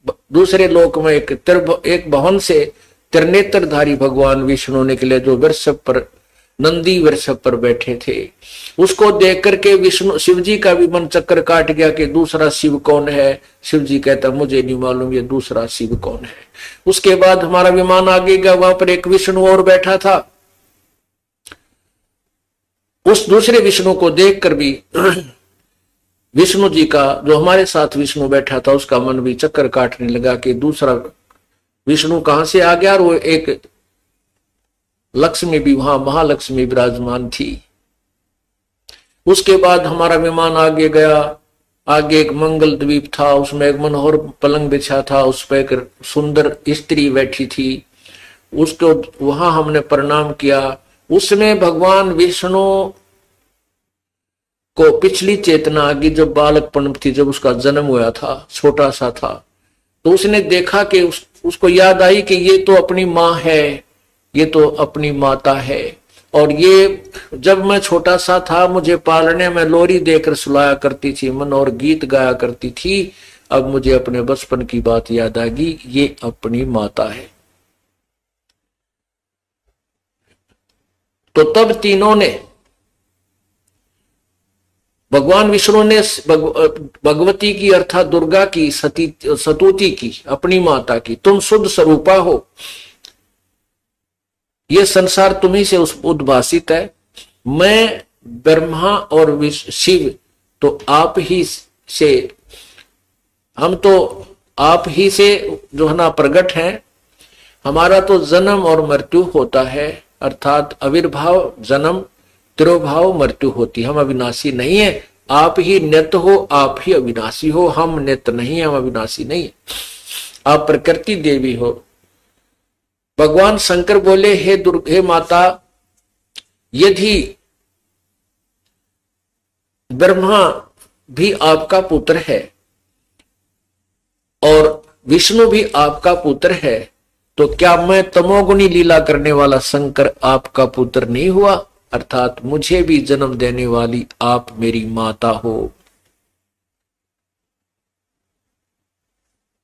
दूसरे लोक में एक भवन से त्रिनेत्रधारी भगवान विष्णु निकले, जो वृषभ पर, नंदी वृषभ पर बैठे थे। उसको देख करके विष्णु शिव जी का भी मन चक्कर काट गया कि दूसरा शिव कौन है। शिव जी कहता, मुझे नहीं मालूम ये दूसरा शिव कौन है। उसके बाद हमारा विमान आगे गया, वहां पर एक विष्णु और बैठा था। उस दूसरे विष्णु को देखकर भी विष्णु जी का, जो हमारे साथ विष्णु बैठा था, उसका मन भी चक्कर काटने लगा कि दूसरा विष्णु कहां से आ गया। और वो एक लक्ष्मी भी, वहां महालक्ष्मी विराजमान थी। उसके बाद हमारा विमान आगे गया। आगे एक मंगल द्वीप था, उसमें एक मनोहर पलंग बिछा था, उस पर एक सुंदर स्त्री बैठी थी। उसको वहां हमने प्रणाम किया। उसमें भगवान विष्णु को पिछली चेतना आ गई, जब बालकपन थी, जब उसका जन्म हुआ था, छोटा सा था। तो उसने देखा कि उसको याद आई कि ये तो अपनी माँ है, ये तो अपनी माता है। और ये जब मैं छोटा सा था, मुझे पालने में लोरी देकर सुलाया करती थी, मन और गीत गाया करती थी। अब मुझे अपने बचपन की बात याद आ गई, ये अपनी माता है। तो तब तीनों ने, भगवान विष्णु ने भगवती की अर्थात दुर्गा की, सतुति की, अपनी माता की, तुम शुद्ध स्वरूपा हो, ये संसार तुम्ही से उद्भासित है। मैं ब्रह्मा और शिव तो आप ही से, हम तो आप ही से जो है ना प्रकट हैं। हमारा तो जन्म और मृत्यु होता है, अर्थात आविर्भाव, जन्म, तिरोभाव, मृत्यु होती। हम अविनाशी नहीं है। आप ही नित्य हो, आप ही अविनाशी हो। हम नित्य नहीं, हम अविनाशी नहीं। आप प्रकृति देवी हो। भगवान शंकर बोले, हे माता, यदि ब्रह्मा भी आपका पुत्र है और विष्णु भी आपका पुत्र है, तो क्या मैं तमोगुणी लीला करने वाला शंकर आपका पुत्र नहीं हुआ? अर्थात मुझे भी जन्म देने वाली आप मेरी माता हो।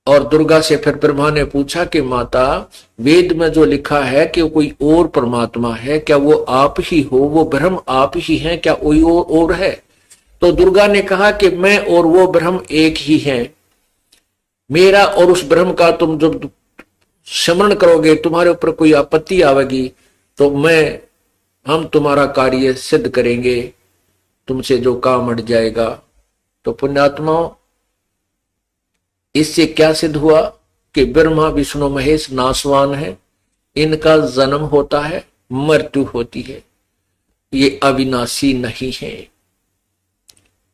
और दुर्गा से फिर ब्रह्मा ने पूछा कि माता, वेद में जो लिखा है कि कोई और परमात्मा है, क्या वो आप ही हो, वो ब्रह्म आप ही हैं, क्या कोई और है? तो दुर्गा ने कहा कि मैं और वो ब्रह्म एक ही हैं। मेरा और उस ब्रह्म का तुम जब स्मरण करोगे, तुम्हारे ऊपर कोई आपत्ति आवेगी तो हम तुम्हारा कार्य सिद्ध करेंगे, तुमसे जो काम अट जाएगा। तो पुण्यात्माओं, इससे क्या सिद्ध हुआ कि ब्रह्मा विष्णु महेश नाशवान है, इनका जन्म होता है, मृत्यु होती है, ये अविनाशी नहीं है।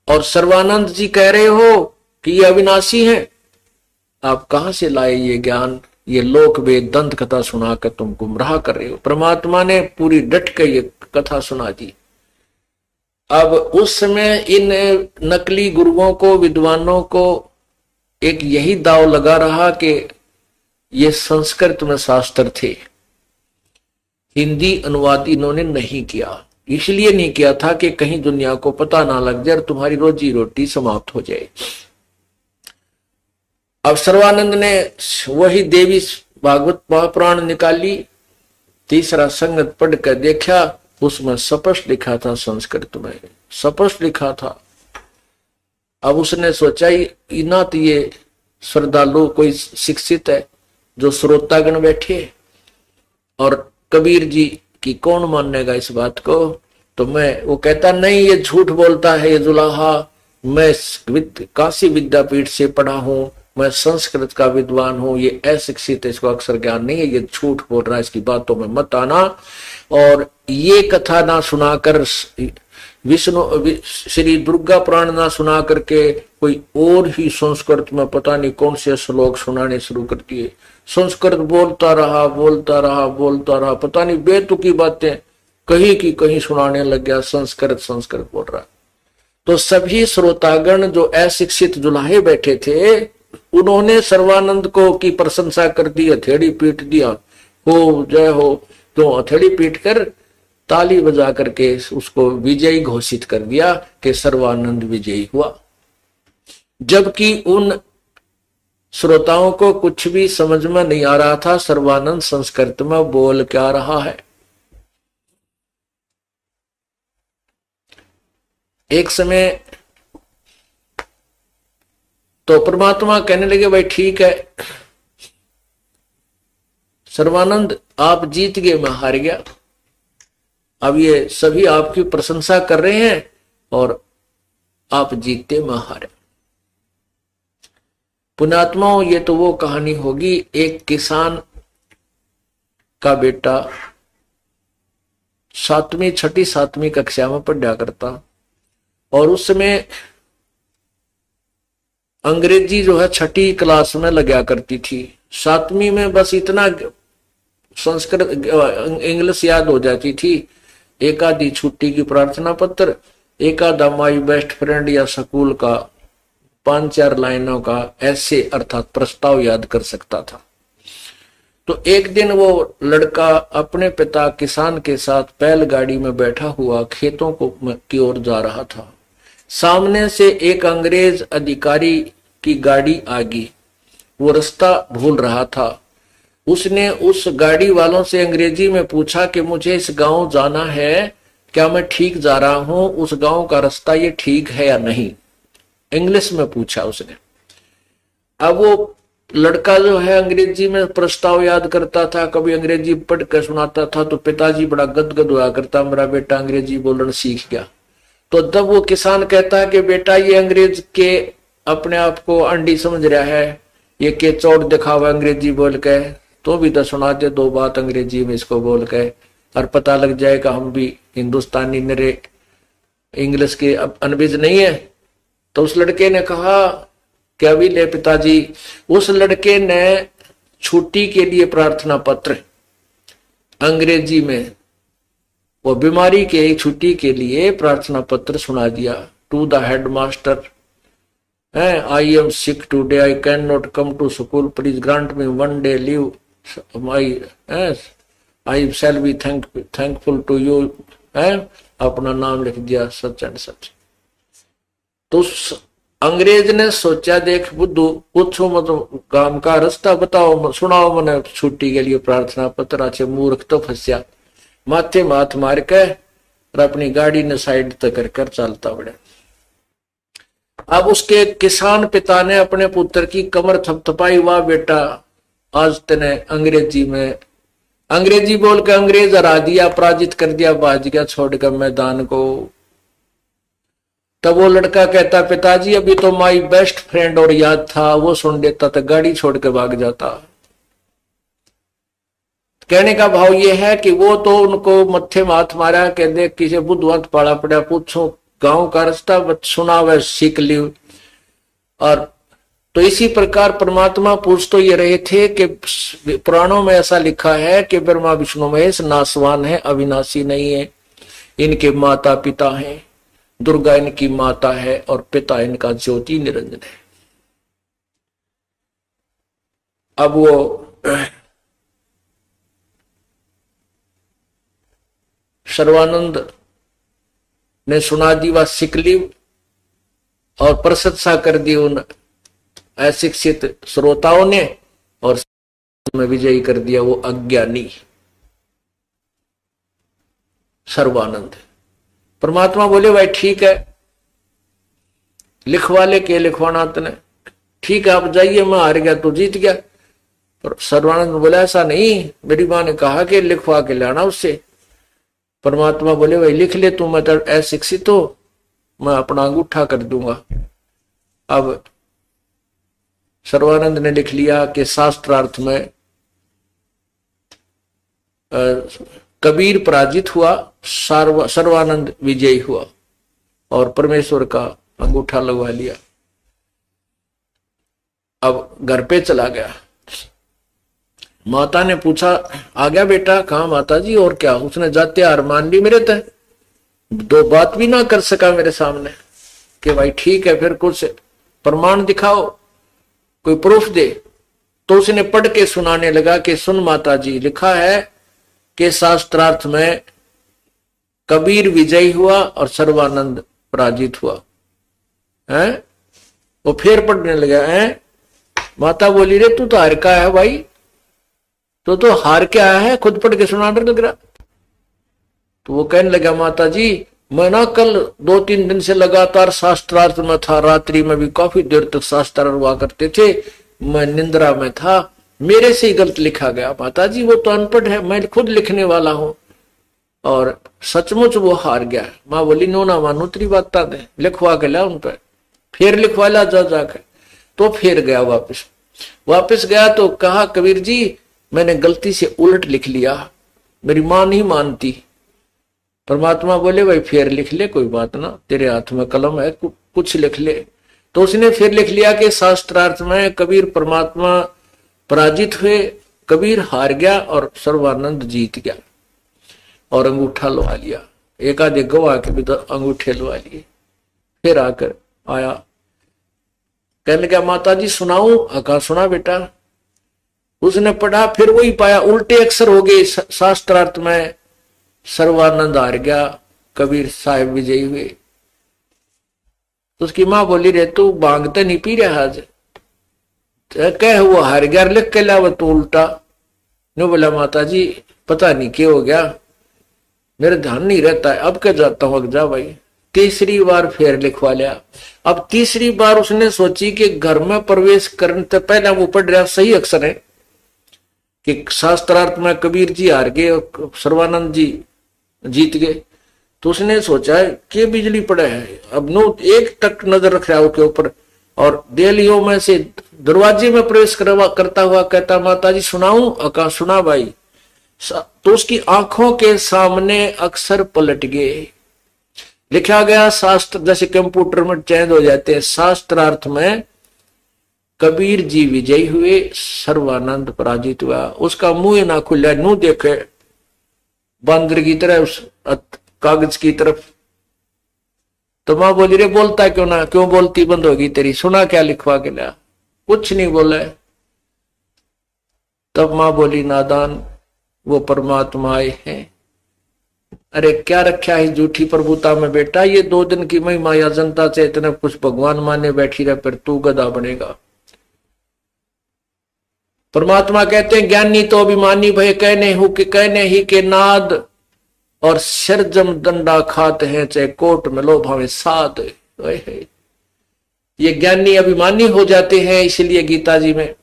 और सर्वानंद जी कह रहे हो कि ये अविनाशी है, आप कहां से लाए ये ज्ञान? ये लोक वेद दंत कथा सुनाकर तुम गुमराह कर रहे हो। परमात्मा ने पूरी डट के ये कथा सुना दी। अब उस समय इन नकली गुरुओं को, विद्वानों को एक यही दाव लगा रहा कि ये संस्कृत में शास्त्र थे, हिंदी अनुवाद इन्होंने नहीं किया। इसलिए नहीं किया था कि कहीं दुनिया को पता ना लग जाए और तुम्हारी रोजी रोटी समाप्त हो जाए। अब सर्वानंद ने वही देवी भागवत महापुराण निकाली, तीसरा संगत पढ़ कर देखा, उसमें स्पष्ट लिखा था, संस्कृत में स्पष्ट लिखा था। अब उसने सोचा ही ना, तो ये श्रद्धालु कोई शिक्षित है जो श्रोतागण बैठे, और कबीर जी की कौन मानेगा इस बात को? तो वो कहता नहीं, ये झूठ बोलता है ये जुलाहा, मैं काशी विद्यापीठ से पढ़ा हूं, मैं संस्कृत का विद्वान हूं, ये अशिक्षित है, इसको अक्षर ज्ञान नहीं है, ये झूठ बोल रहा है, इसकी बातों में मत आना। और ये कथा ना सुनाकर, विष्णु श्री दुर्गा पुराण ना सुना करके कोई और ही संस्कृत में पता नहीं कौन से श्लोक सुनाने शुरू कर दिए। संस्कृत बोलता रहा, पता नहीं बेतुकी बातें कहीं की कहीं सुनाने लग गया, संस्कृत बोल रहा। तो सभी श्रोतागण जो अशिक्षित जुलाहे बैठे थे, उन्होंने सर्वानंद को की प्रशंसा कर दी, हथेली पीट दिया, हो जय हो। तो हथेली पीट कर ताली बजा करके उसको विजयी घोषित कर दिया कि सर्वानंद विजयी हुआ। जबकि उन श्रोताओं को कुछ भी समझ में नहीं आ रहा था सर्वानंद संस्कृत में बोल क्या रहा है। एक समय तो परमात्मा कहने लगे, भाई ठीक है सर्वानंद, आप जीत गए, मैं हार गया। अब ये सभी आपकी प्रशंसा कर रहे हैं और आप जीतते, मैं हारे। पुण्यात्माओं, ये तो वो कहानी होगी, एक किसान का बेटा छठी सातवीं कक्षा में पढ़ा करता, और उस समय अंग्रेजी जो है छठी क्लास में लगा करती थी, सातवीं में बस इतना संस्कृत इंग्लिश याद हो जाती थी, एक आधी छुट्टी की प्रार्थना पत्र, एक आधा माई बेस्ट फ्रेंड या स्कूल का 5-4 लाइनों का ऐसे अर्थात प्रस्ताव याद कर सकता था। तो एक दिन वो लड़का अपने पिता किसान के साथ बैलगाड़ी में बैठा हुआ खेतों की ओर जा रहा था। सामने से एक अंग्रेज अधिकारी की गाड़ी आ गई, वो रास्ता भूल रहा था। उसने उस गाड़ी वालों से अंग्रेजी में पूछा कि मुझे इस गांव जाना है, क्या मैं ठीक जा रहा हूं, उस गांव का रास्ता ये ठीक है या नहीं, इंग्लिश में पूछा उसने। अब वो लड़का जो है अंग्रेजी में प्रस्ताव याद करता था, कभी अंग्रेजी पढ़ कर सुनाता था, तो पिताजी बड़ा गदगद हुआ करता, मेरा बेटा अंग्रेजी बोलना सीख गया। तो तब वो किसान कहता है कि बेटा ये अंग्रेज के अपने आप को अंडी समझ रहा है, ये के चौड़ दिखावा अंग्रेजी बोल के, तो भी तो सुना दे 2 बात अंग्रेजी में इसको बोल के, और पता लग जाएगा हम भी हिंदुस्तानी नरे इंग्लिश के अनभिज नहीं है। तो उस लड़के ने कहा क्या भी ले पिताजी। उस लड़के ने छुट्टी के लिए प्रार्थना पत्र अंग्रेजी में, वो बीमारी के छुट्टी के लिए प्रार्थना पत्र सुना दिया। To the headmaster, I am sick today, I cannot come to school, please grant me 1 day leave, I shall be thankful to you है, अपना नाम लिख दिया सच एंड सच। तो अंग्रेज ने सोचा, देख बुद्धू, पूछो मतलब काम का रास्ता बताओ, सुनाओ मैंने छुट्टी के लिए प्रार्थना पत्र। अच्छे मूर्ख तो फंसिया, माथे माथ मार के और अपनी गाड़ी ने साइड तक कर चलता बड़े। अब उसके किसान पिता ने अपने पुत्र की कमर थपथपाई, वाह बेटा आज तने अंग्रेजी बोल के अंग्रेज हरा दिया, पराजित कर दिया, बाज गया छोड़कर मैदान को। तब वो लड़का कहता, पिताजी अभी तो माई बेस्ट फ्रेंड और याद था, वो सुन लेता तो गाड़ी छोड़ के भाग जाता। कहने का भाव ये है कि वो तो उनको मत्थे माथ मारा के देख किसी बुद्धवंत पाला पड़ा, पूछो गांव का रास्ता सुना वह सीख लियो। और तो इसी प्रकार परमात्मा पूछ तो ये रहे थे कि पुराणों में ऐसा लिखा है कि ब्रह्मा विष्णु महेश नासवान है, अविनाशी नहीं है। इनके माता पिता हैं, दुर्गा इनकी माता है और पिता इनका ज्योति निरंजन है। अब वो सर्वानंद ने सुना दी वह सिकली और प्रशंसा कर दी उन अशिक्षित श्रोताओं ने, और में विजयी कर दिया वो अज्ञानी सर्वानंद। परमात्मा बोले भाई ठीक है, लिखवा ले के लिखवाना तने, ठीक है आप जाइए, मैं हार गया तो जीत गया। पर सर्वानंद बोला ऐसा नहीं, मेरी मां ने कहा कि लिखवा के लाना उससे। परमात्मा बोले भाई लिख ले तू, मैं तो अशिक्षित हो, मैं अपना अंगूठा कर दूंगा। अब सर्वानंद ने लिख लिया कि शास्त्रार्थ में कबीर पराजित हुआ, सर्वानंद विजयी हुआ और परमेश्वर का अंगूठा लगवा लिया। अब घर पे चला गया। माता ने पूछा, आ गया बेटा? कहा माता जी, और क्या? उसने जाते हार मान ली मेरे तय, दो बात भी ना कर सका मेरे सामने कि भाई ठीक है फिर कुछ प्रमाण दिखाओ, कोई प्रूफ दे। तो उसने पढ़ के सुनाने लगा कि सुन माता जी, लिखा है कि शास्त्रार्थ में कबीर विजयी हुआ और सर्वानंद पराजित हुआ है। वो फिर पढ़ने लगा है। माता बोली, रे तू तो हार का है भाई, तो हार के आया है, खुद पढ़ के सुनाने लग रहा। तो वो कहने लगा, माता जी मैं ना कल 2-3 दिन से लगातार शास्त्रार्थ में था, रात्रि में भी काफी देर तक शास्त्र हुआ करते थे, मैं निंद्रा में था, मेरे से ही गलत लिखा गया। माता जी वो तो अनपढ़ है, मैं खुद लिखने वाला हूं। और सचमुच वो हार गया। माँ बोली, नो ना मानो तेरी बात दे, लिखवा के ला उन पर। फिर लिखवा ला जा जाकर। तो फिर गया वापिस गया तो कहा, कबीर जी मैंने गलती से उलट लिख लिया, मेरी मां नहीं मानती। परमात्मा बोले, भाई फिर लिख ले, कोई बात ना, तेरे हाथ में कलम है, कुछ लिख ले। तो उसने फिर लिख लिया कि शास्त्रार्थ में कबीर परमात्मा पराजित हुए, कबीर हार गया और सर्वानंद जीत गया, और अंगूठा लगा लिया। एक आधे गवाह के भी तो अंगूठे लगा लिए। फिर आकर आया, कहने लगा, माता जी सुनाऊं? कहा सुना बेटा। उसने पढ़ा, फिर वही पाया, उल्टे अक्षर हो गए। शास्त्रार्थ में सर्वानंद हार गया, कबीर साहिब विजयी हुए। तो उसकी मां बोली, रे तू भांग तो नहीं पी रहा आज? कह हुआ हार गया, लिख के लावा तो उल्टा। नो बोला, माता जी पता नहीं क्या हो गया, मेरा ध्यान नहीं रहता है, अब क्या जाता हूं, अब जा भाई। तीसरी बार फिर लिखवा लिया। अब तीसरी बार उसने सोची कि घर में प्रवेश करने से पहले वो पढ़ रहा सही अक्षर है कि शास्त्रार्थ में कबीर जी हार गए और सर्वानंद जी जीत गए। तो उसने सोचा कि बिजली पड़े है, अब नो एक टक नजर रख रहा है उसके ऊपर, और देलियों में से दरवाजे में प्रवेश करता हुआ कहता, माता जी सुनाऊं? कहा सुना भाई। तो उसकी आंखों के सामने अक्षर पलट गए। लिखा गया शास्त्र, जैसे कंप्यूटर में चेंज हो जाते हैं, शास्त्रार्थ में कबीर जी विजयी हुए, सर्वानंद पराजित हुआ। उसका मुंह ना खुला, नू देखे बंदर की तरह उस कागज की तरफ। तो मां बोली, रे बोलता क्यों ना, क्यों बोलती बंद होगी तेरी? सुना क्या लिखवा के लिया? कुछ नहीं बोला। तब मां बोली, नादान वो परमात्मा आए हैं, अरे क्या रखा है झूठी प्रभुता में बेटा, ये 2 दिन की महिमा या जनता से इतना कुछ भगवान माने बैठी रहे, फिर तू गधा बनेगा। परमात्मा कहते हैं ज्ञानी तो अभिमानी भय कहने ही के नाद, और शरजम दंडा खाते हैं चाहे कोट में लो भावे साध। ये ज्ञानी अभिमानी हो जाते हैं, इसलिए गीता जी में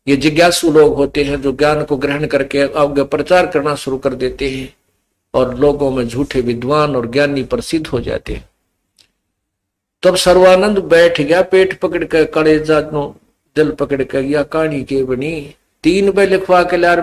ये जिज्ञासु लोग होते हैं जो ज्ञान को ग्रहण करके आगे प्रचार करना शुरू कर देते हैं और लोगों में झूठे विद्वान और ज्ञानी प्रसिद्ध हो जाते हैं। तब सर्वानंद बैठ गया, पेट पकड़ के कलेजा नो दिल पकड़ के गया, कहानी के बनी 3 पे लिखवा के लार